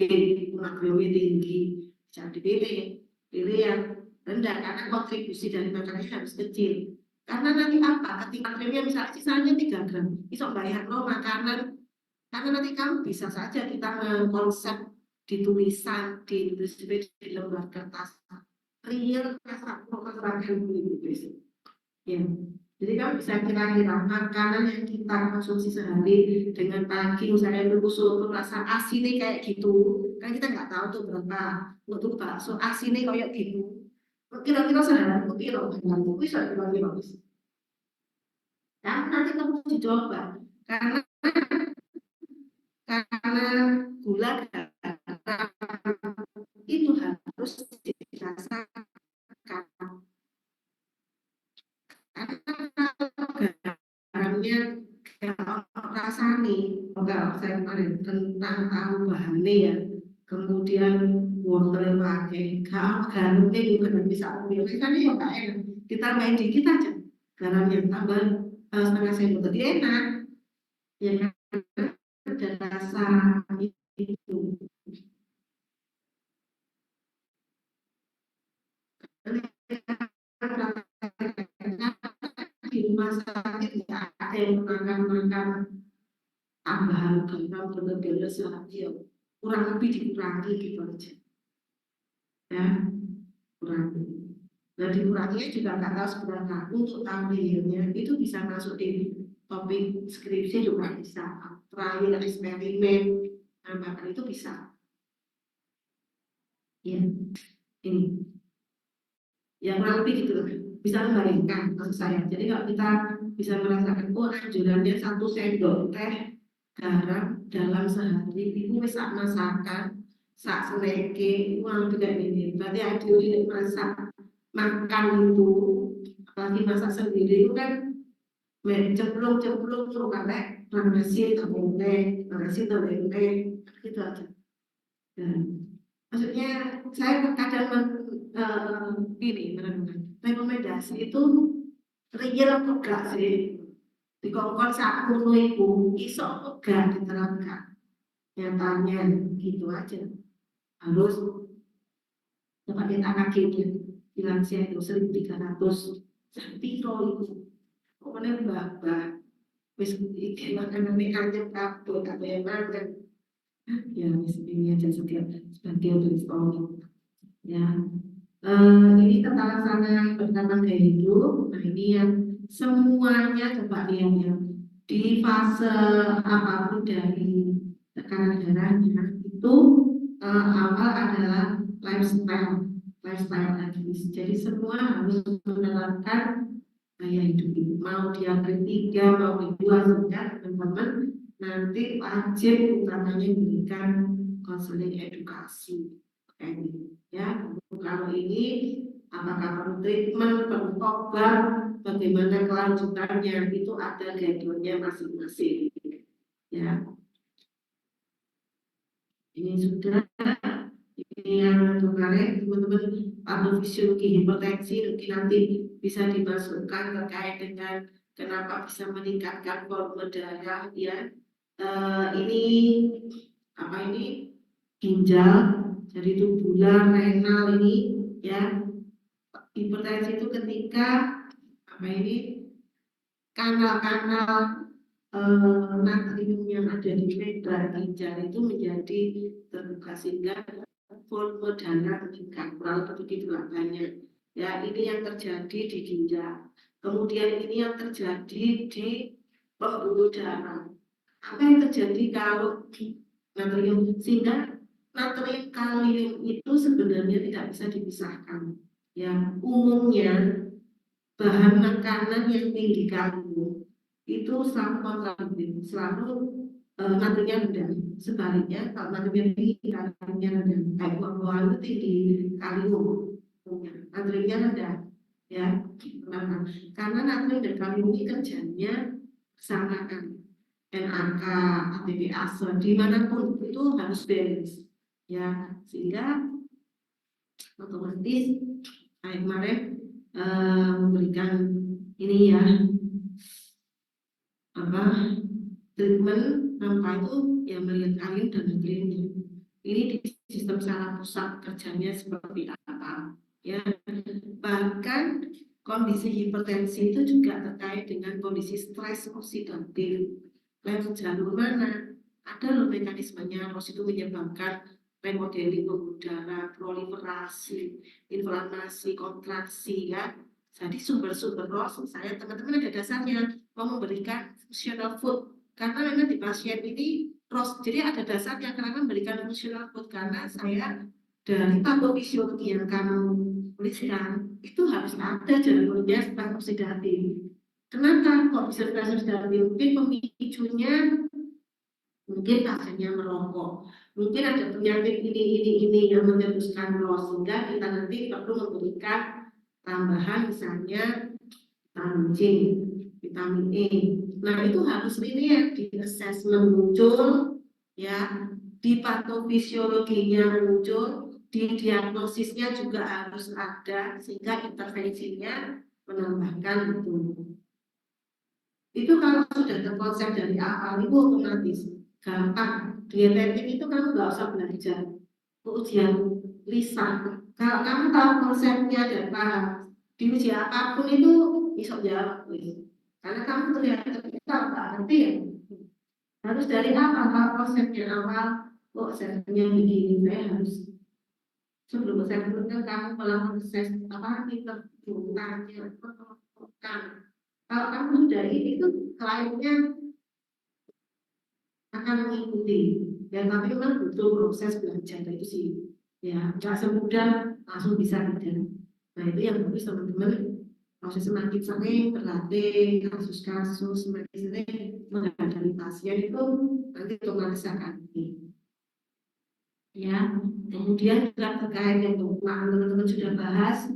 dari natriumnya tinggi, jangan pilih yang rendah karena kontribusi dari makanannya harus kecil. Karena nanti apa? Ketika natriumnya misalnya sisanya 3 gram, bisa bayar lo makanan. Karena nanti kamu bisa saja kita mengkonsep di tulisan, di lembar kertas real rasa makan dulu gitu. Ya. Jadi kamu bisa kira-kira makanan yang kita konsumsi sehari dengan pagi misalnya itu soto rasa asinnya kayak gitu, kan kita nggak tahu tuh berapa untuk bakso asinnya kayak gitu. Kira-kira sehari itu kira itu bisa kira-kira bisa. Dan nanti kamu dicoba karena gula garam itu harus dirasakan karena garamnya rasa nih kalau saya kemarin tentang tahu bahannya ya, kemudian wortel pakai garamnya juga nggak bisa ambil kan ya nggak enak, ditambahin dikit aja garamnya tambah setengah sendok jadi enak ya kan. puasa itu. Di rumah sakit tidak ada yang makan tambahan garam benar-benar sehari ya kurang lebih dikurangi gitu aja ya, kurangi. Nah dikuranginya juga nggak tahu seberapa untuk tampilnya itu bisa masuk di topik skripsi juga bisa, trial eksperimen tambahkan itu bisa ya. Ini yang kurang lebih gitu bisa membayangkan maksud saya. Jadi kalau kita bisa merasakan oh anjurannya 1 sendok teh garam dalam sehari itu bisa masakan sak seleke uang tidak ini berarti ada yang merasa makan itu apalagi masak sendiri itu kan ceplok tuh kayak nasi tak boleh nasi tak boleh gitu aja. Dan maksudnya saya kadang ini merenungkan rekomendasi itu real atau enggak sih di kongkong saat kuno ibu iso enggak diterapkan nyatanya gitu aja harus dapat kita kaget bilang saya itu 1.300 piro itu pokoknya mbak wis iki makanan ini aja kabut atau yang mana ya wis ini aja setiap sebagai brainstorming ya. Ini tata laksana pertama gaya hidup. Nah ini yang semuanya coba lihat ya di fase apapun dari tekanan darahnya itu awal adalah lifestyle aktivis. Jadi semua harus menerapkan gaya hidup ini. Mau dia ketiga, mau kedua, sehingga teman-teman nanti wajib utamanya memberikan konseling edukasi kayak gitu ya. Kalau ini apakah perlu treatment, perlu obat, bagaimana kelanjutannya itu ada guideline-nya masing-masing ya. Ini sudah ini yang kemarin teman-teman patofisiologi hipertensi mungkin nanti bisa dimasukkan terkait dengan kenapa bisa meningkatkan volume darah ya. Ini apa ini ginjal jadi tubular renal ini ya. Hipertensi itu ketika apa ini kanal-kanal natrium yang ada di membran ginjal itu menjadi terbuka sehingga volume darah meningkat kurang lebih begitulah banyak ya. Ini yang terjadi di ginjal, kemudian ini yang terjadi di pembuluh darah. Apa yang terjadi kalau natrium sehingga natrium kalium itu sebenarnya tidak bisa dipisahkan ya. Umumnya bahan makanan yang tinggi kalium itu selalu kontraproduktif, selalu natriumnya rendah. Sebaliknya kalau natriumnya tinggi, kaliumnya rendah. Kayak buah-buahan itu tinggi kalium, natriumnya rendah. Ya, kenapa? Karena natrium dan kalium ini kerjanya bersamaan. NAK, ATP ase, dimanapun itu harus balance. Ya, sehingga otomatis kayak kemarin memberikan ini ya apa treatment apa itu yang melihat kalium dan natriumnya ini di sistem saraf pusat kerjanya seperti apa ya. Bahkan kondisi hipertensi itu juga terkait dengan kondisi stres oksidatif lewat jalur mana ada loh mekanismenya. ROS itu menyebabkan remodeling pembuluh darah, proliferasi, inflamasi, kontraksi ya. Jadi sumber-sumber ROS misalnya teman-teman ada dasarnya mau memberikan functional food karena memang di pasien ini ROS jadi ada dasarnya kenapa memberikan functional food karena saya dari patofisiologi yang kamu tuliskan itu harus ada jalurnya stres oksidatif. Kenapa kok bisa stres oksidatif? Mungkin pemicunya mungkin pasiennya merokok, mungkin ada penyakit ini yang meneruskan ROS sehingga kita nanti perlu memberikan tambahan misalnya vitamin C, vitamin E. Nah itu harus linear di assessment muncul ya, di patofisiologinya muncul, di diagnosisnya juga harus ada sehingga intervensinya menambahkan itu kalau sudah terkonsep dari awal itu otomatis gampang dietetik itu kamu nggak usah belajar ujian lisan. Kalau kamu tahu konsepnya dan paham, di ujian apapun itu bisa jawab. Karena kamu terlihat kita nggak ngerti ya. Harus dari apa konsepnya awal, kok konsepnya begini, saya harus sebelum saya menentukan kamu melakukan proses apa interview kan. Kalau kamu sudah ini itu kliennya akan mengikuti. Ya, tapi memang butuh proses belajar itu sih. Ya, nggak semudah langsung bisa tidak. Nah, itu yang bagus teman-teman. Proses semakin sering berlatih kasus-kasus, semakin sering menghadapi pasien itu nanti otomatis akan ini. Ya, kemudian juga terkait yang kemarin teman-teman sudah bahas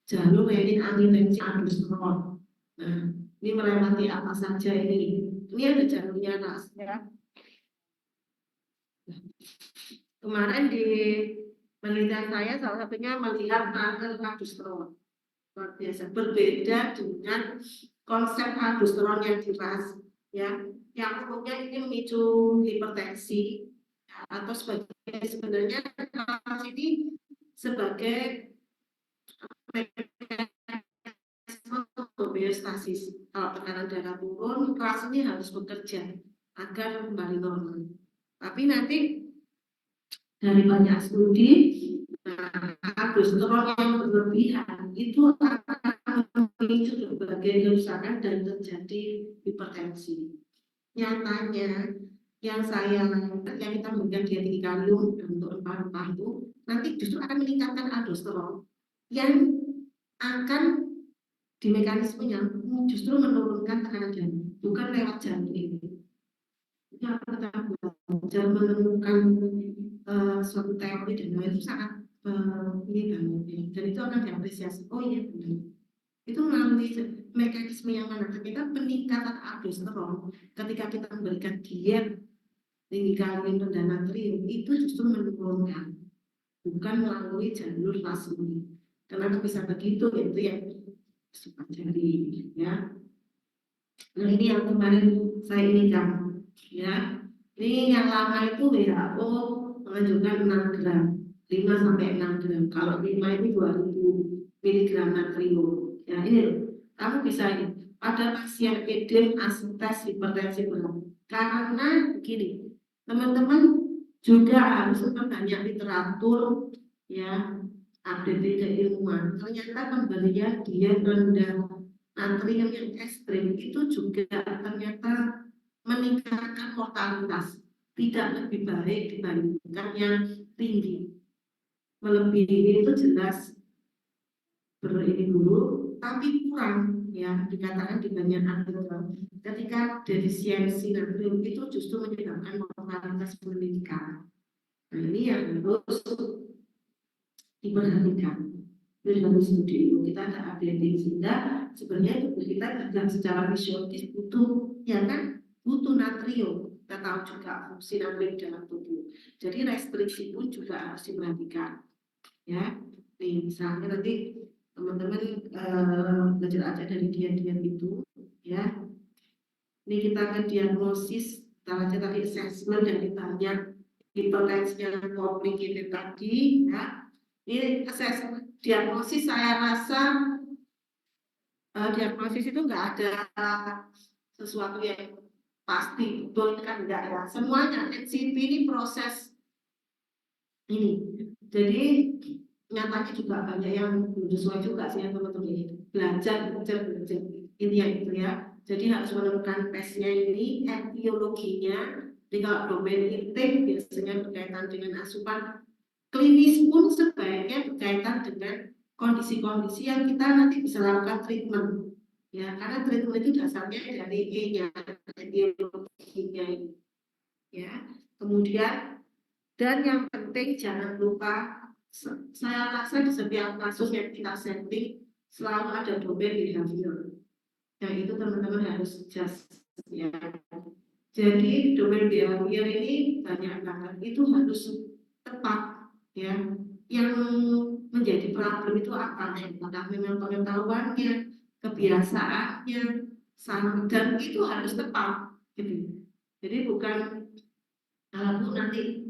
jalur renin angiotensin aldosterone. Nah, ini melewati apa saja ini? Ini ada jalurnya Nas. Ya. Kemarin di penelitian saya salah satunya melihat kanker aldosteron. Luar biasa berbeda dengan konsep aldosteron yang dibahas ya. Yang umumnya ini memicu hipertensi atau sebenarnya ini sebagai homeostasis. Kalau tekanan darah turun, kelas ini harus bekerja agar kembali normal. Tapi nanti dari banyak studi, aldosteron yang berlebihan itu akan memicu berbagai kerusakan dan terjadi hipertensi. Nyatanya yang kita memberikan dia tinggi kalium untuk rempah-rempah itu nanti justru akan meningkatkan aldosteron yang akan di mekanismenya justru menurunkan tekanan darah, bukan lewat jantung ini. Ya, kita belajar menemukan suatu teori dan itu sangat ini banget ya. Dan itu akan diapresiasi. Oh iya benar. Itu melalui mekanisme yang mana? Ketika peningkatan aldosteron, ketika kita memberikan diet tinggi kalium rendah natrium itu justru menurunkan, bukan melalui jalur lasmi. Kenapa bisa begitu? Itu yang pelajari ya. Nah ini yang kemarin saya ini kan ya. Ini yang lama itu WHO mengajukan 6 gram, 5 sampai 6 gram. Kalau 5 ini 2000 miligram natrium. Ya ini loh, kamu bisa ini. Ada pasien edem asites hipertensi berat. Karena begini, teman-teman juga harus memperbanyak literatur ya, update keilmuan. Ternyata pemberian diet rendah natrium yang ekstrim itu juga ternyata meningkatkan mortalitas, tidak lebih baik dibandingkan yang tinggi. Melebihi itu jelas berini dulu, tapi kurang ya dikatakan di banyak artikel. Ketika defisiensi natrium itu justru menyebabkan mortalitas meningkat. Nah ini yang harus diperhatikan. Dari studi itu kita ada updating sehingga sebenarnya tubuh kita juga secara fisiologis butuh ya kan, butuh natrium. Kita tahu juga fungsi natrium dalam tubuh. Jadi restriksi pun juga harus diperhatikan. Ya, nih misalnya nanti teman-teman belajar aja dari diet-diet itu, ya. Ini kita akan diagnosis, kita aja tadi assessment dari banyak hipertensi yang complicated tadi, ya. Ini assessment diagnosis saya rasa diagnosis itu nggak ada sesuatu yang pasti betul kan enggak ya. Semuanya NCP ini proses ini. Jadi nyatanya juga banyak yang belum sesuai juga sih ya teman-teman ini. Belajar. Intinya itu ya. Jadi harus menemukan tesnya ini, etiologinya. Jadi kalau domain intake biasanya berkaitan dengan asupan, klinis pun sebaiknya berkaitan dengan kondisi-kondisi yang kita nanti bisa lakukan treatment. Ya, karena treatment itu dasarnya dari E-nya, etiologinya ini. Ya, kemudian dan yang penting jangan lupa, saya rasa di setiap kasus yang kita setting selalu ada domain behavior. Yang itu teman-teman harus just ya. Jadi domain behavior ini banyak banget, itu harus tepat ya. Yang menjadi problem itu apa? Apakah memang pengetahuannya, kebiasaannya, dan itu harus tepat gitu. Jadi bukan Kalau nanti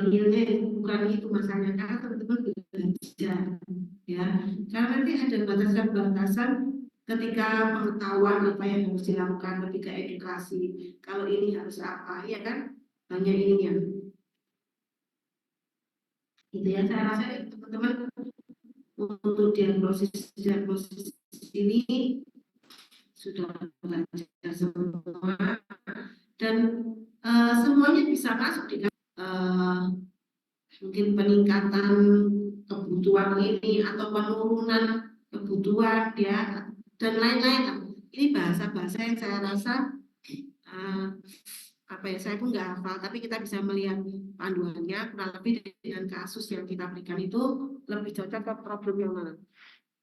realnya bukan itu masalahnya, karena teman-teman belajar ya, karena nanti ada batasan-batasan ketika pengetahuan apa yang harus dilakukan ketika edukasi, kalau ini harus apa ya kan, hanya ininya gitu ya. Saya rasa teman-teman untuk diagnosis diagnosis ini sudah belajar semua, dan semuanya bisa masuk di mungkin peningkatan kebutuhan ini atau penurunan kebutuhan ya, dan lain-lain. Ini bahasa-bahasa yang saya rasa uh, apa ya, saya pun nggak hafal, tapi kita bisa melihat panduannya kurang lebih dengan kasus yang kita berikan itu lebih cocok ke problem yang mana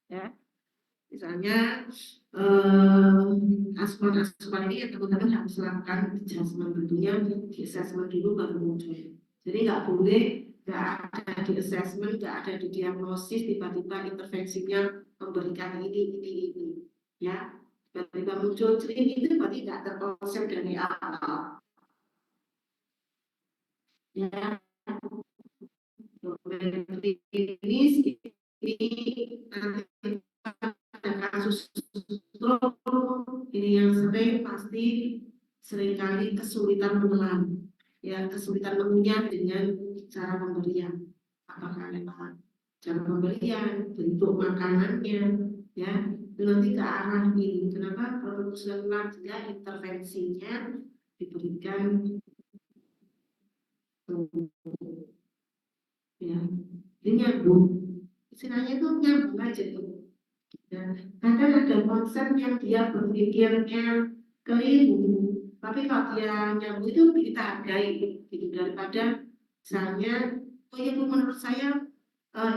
ya. Misalnya asupan ini ya, teman-teman harus lakukan adjustment, tentunya di assessment dulu baru muncul. Jadi nggak boleh nggak ada di assessment, nggak ada di diagnosis, tiba-tiba intervensinya memberikan ini ya, tiba-tiba muncul ciri itu berarti nggak terkonsep dari awal ya. Klinis ini ada kasus stroke, ini yang sering pasti seringkali kesulitan menelan ya, kesulitan mengunyah dengan cara pemberian, apakah lewat cara pemberian, bentuk makanannya ya, itu nanti ke arah ini. Kenapa kalau kesulitan juga intervensinya diberikan ya, ini nyambung, istilahnya itu nyambung aja tuh ya. Kadang ada konsep yang dia berpikirnya keliru, tapi kalau dia nyambung itu kita hargai gitu, daripada misalnya oh ya Bu, menurut saya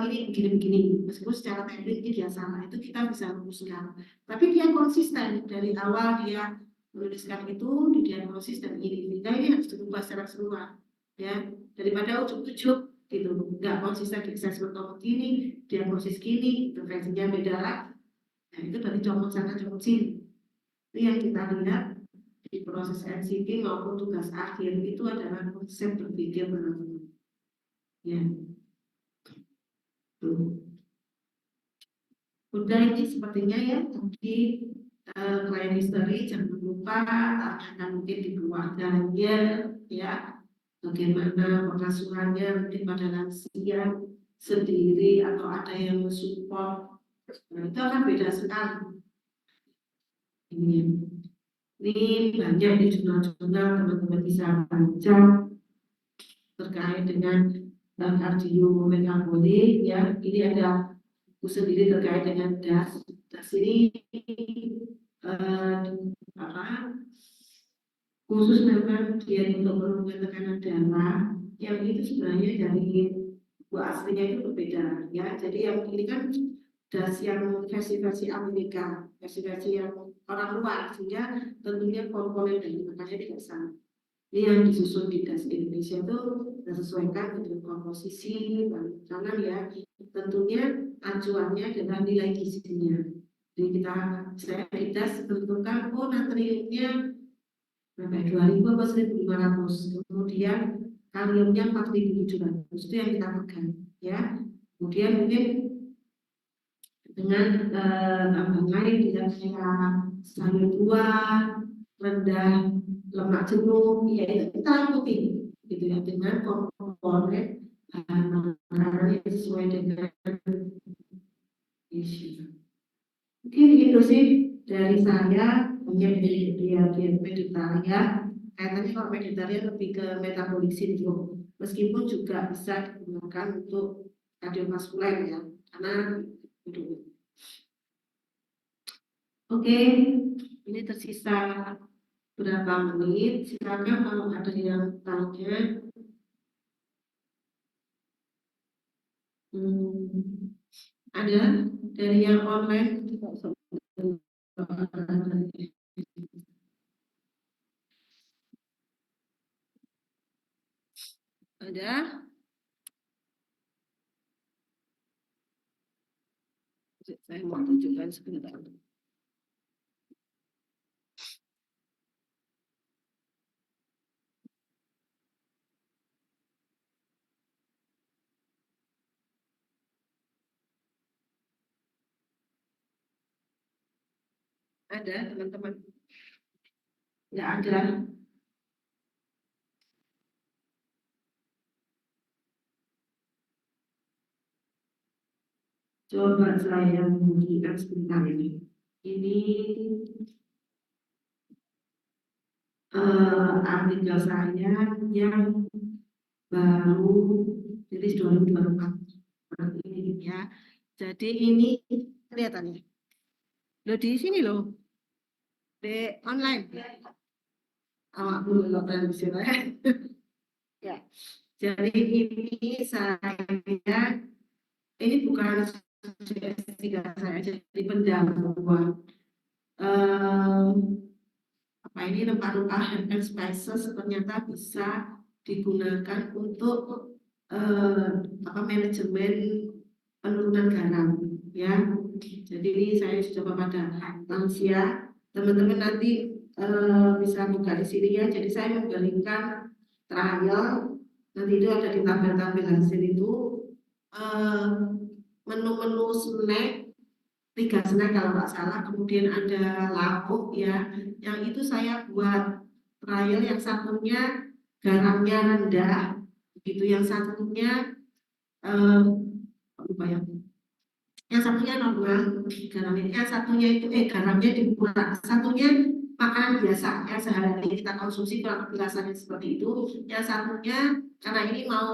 ini begini-begini, meskipun secara teknik dia salah, itu kita bisa luruskan, tapi dia konsisten dari awal, dia menuliskan itu di diagnosis dan ini, nah ini harus dirubah secara keseluruhan ya, daripada ujuk-ujuk gitu, nggak konsisten di assessment nomor gini, diagnosis gini, intervensinya beda lagi. Nah, itu dari comot sana comot sini. Itu yang kita lihat di proses NCT maupun tugas akhir itu adalah konsep berpikir benar-benar. Ya, tuh. Udah ini sepertinya ya, tadi klien history jangan lupa tanyakan mungkin di keluarganya ya, bagaimana pengasuhannya mungkin pada lansia sendiri atau ada yang mensupport. Nah, itu akan beda sekali. Ini banyak di jurnal-jurnal, teman-teman bisa baca terkait dengan kardiometabolik ya. Ini ada buku sendiri terkait dengan DAS. DAS ini apa, khusus memang dia untuk menurunkan tekanan darah, yang itu sebenarnya dari buku aslinya itu berbeda ya. Jadi yang ini kan DAS yang versi-versi Amerika, versi-versi yang orang luar, sehingga tentunya komponen dari makannya tidak sama. Ini yang disusun di DAS Indonesia itu disesuaikan dengan komposisi makanan ya. Tentunya acuannya adalah nilai gizinya. Jadi saya di DAS tentukan oh natriumnya sampai 2000 atau 1500, kemudian kaliumnya 4700, itu yang kita pegang ya. Kemudian mungkin dengan tambahan lain tidak kayak sayur buah, rendah lemak jenuh, ya itu kita ikuti gitu ya, dengan komponen makanan yang sesuai dengan isi. Mungkin itu sih dari saya, punya dia vegetarian. Kayaknya kalau vegetarian lebih ke metabolic syndrome, meskipun juga bisa digunakan untuk kardiovaskuler ya, karena itu. Oke, ini tersisa berapa menit? Silakan kalau ada yang tanya. Ada dari yang online? Ada? Saya mau tunjukkan sebentar. Ada teman-teman? Nggak ada. Coba saya buktikan sebentar ini. Ini artikel saya yang baru jadi 2024 ini ya. Jadi ini kelihatannya. Loh di sini loh. Di online. Awak dulu loh kan di sini. Ya. Jadi ini saya ini bukan S3 saya jadi pendahuluan apa ini rempah-rempah and spices ternyata bisa digunakan untuk apa manajemen penurunan garam ya. Jadi ini saya coba pada lansia. Teman-teman nanti bisa buka di sini ya. Jadi saya memberikan trial. Nanti itu ada di tabel-tabel hasil itu menu-menu snack 3 snack kalau nggak salah. Kemudian ada lauk ya. Yang itu saya buat trial yang satunya garamnya rendah, begitu yang satunya lupa ya. Yang satunya normal garamnya, yang satunya itu garamnya dikurang, satunya makanan biasa yang sehari-hari kita konsumsi kurang lebih rasanya seperti itu. Yang satunya karena ini mau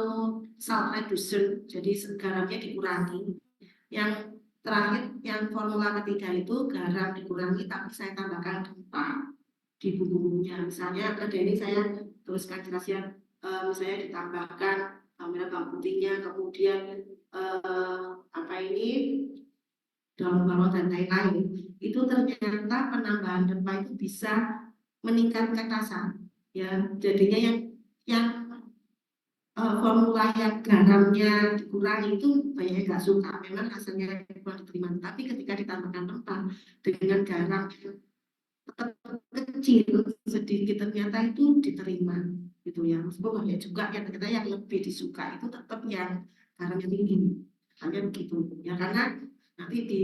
salt reduction, jadi garamnya dikurangi. Yang terakhir, yang formula ketiga itu garam dikurangi, tapi saya tambahkan rempah di bumbu-bumbunya. Misalnya ada ini saya tuliskan jelasnya, misalnya ditambahkan bawang putihnya, kemudian apa ini daun bawang dan lain-lain. Itu ternyata penambahan rempah itu bisa meningkatkan rasa. Ya, jadinya yang formula yang garamnya dikurangi itu banyak yang nggak suka, memang rasanya kurang diterima. Tapi ketika ditambahkan rempah dengan garam tetap kecil sedikit, ternyata itu diterima gitu ya. Meskipun banyak juga yang ternyata yang lebih disuka itu tetap yang garamnya tinggi, hanya begitu ya. Karena nanti di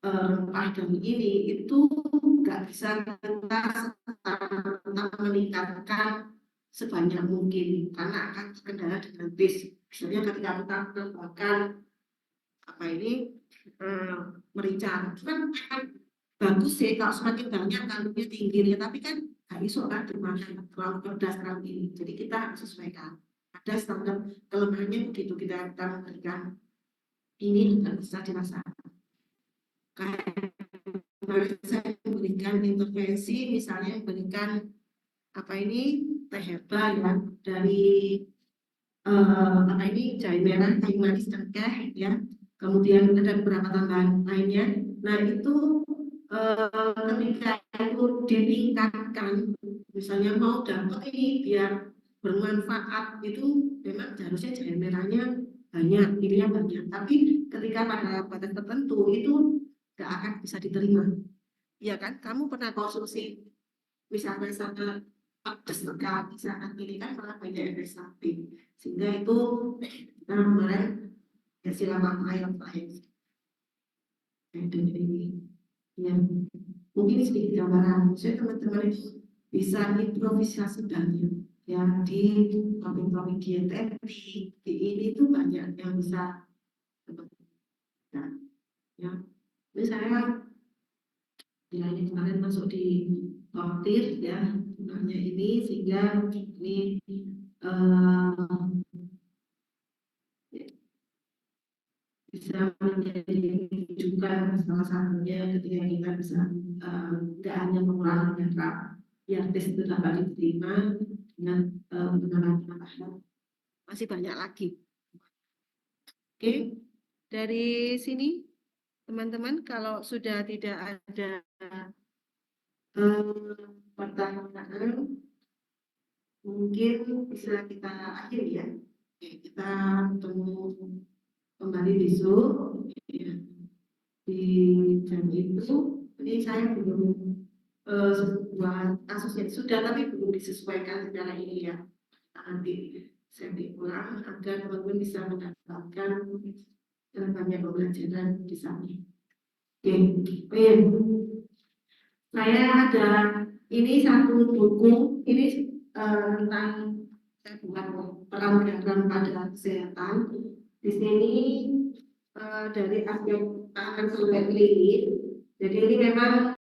rempah dan ini itu nggak bisa kita meningkatkan sebanyak mungkin karena akan terkendala dengan base. Misalnya ketika kita menambahkan apa ini merica, itu kan akan bagus sih kalau semakin banyak kalorinya tinggi ya, tapi kan nggak iso kan dimakan terlalu pedas terlalu ini. Jadi kita harus sesuaikan. Ada standar kelemahannya begitu kita memberikan ini akan bisa dirasakan. Kayak saya memberikan intervensi, misalnya memberikan apa ini teh herbal ya dari apa ini jahe merah, kayu manis, cengkeh ya. Kemudian ada beberapa tambahan lainnya. Nah itu ketika itu ditingkatkan, misalnya mau dapat ini biar bermanfaat itu memang harusnya jahe merahnya banyak, pilihnya banyak. Tapi ketika pada batas tertentu itu nggak akan bisa diterima. Ya kan? Kamu pernah konsumsi misalnya sama pedas sekali saat ini kan malah banyak efek samping, sehingga itu kita kemarin kasih lama air ini ya mungkin sedikit gambaran. Saya teman-teman itu bisa improvisasi banyak ya di topik-topik diet di ini tuh banyak yang bisa ya. Misalnya nilainya kemarin masuk di sortir ya jumlahnya ini sehingga ini bisa menjadi rujukan salah satunya ketika kita bisa tidak hanya mengurangi garam yang tes itu dapat diterima dengan penambahan masih banyak lagi. Oke, dari sini teman-teman kalau sudah tidak ada pertanyaan mungkin bisa kita akhiri ya. Oke, kita ketemu kembali besok ya, di jam itu. Ini saya belum sebuah kasusnya sudah tapi belum disesuaikan secara ini ya. Nanti saya ulang agar teman-teman bisa mendapatkan banyak pembelajaran di sana. Oke, Saya ada ini satu buku ini tentang saya buat peran dalam pada kesehatan. Di sini dari aspek sampai klinis. Jadi ini memang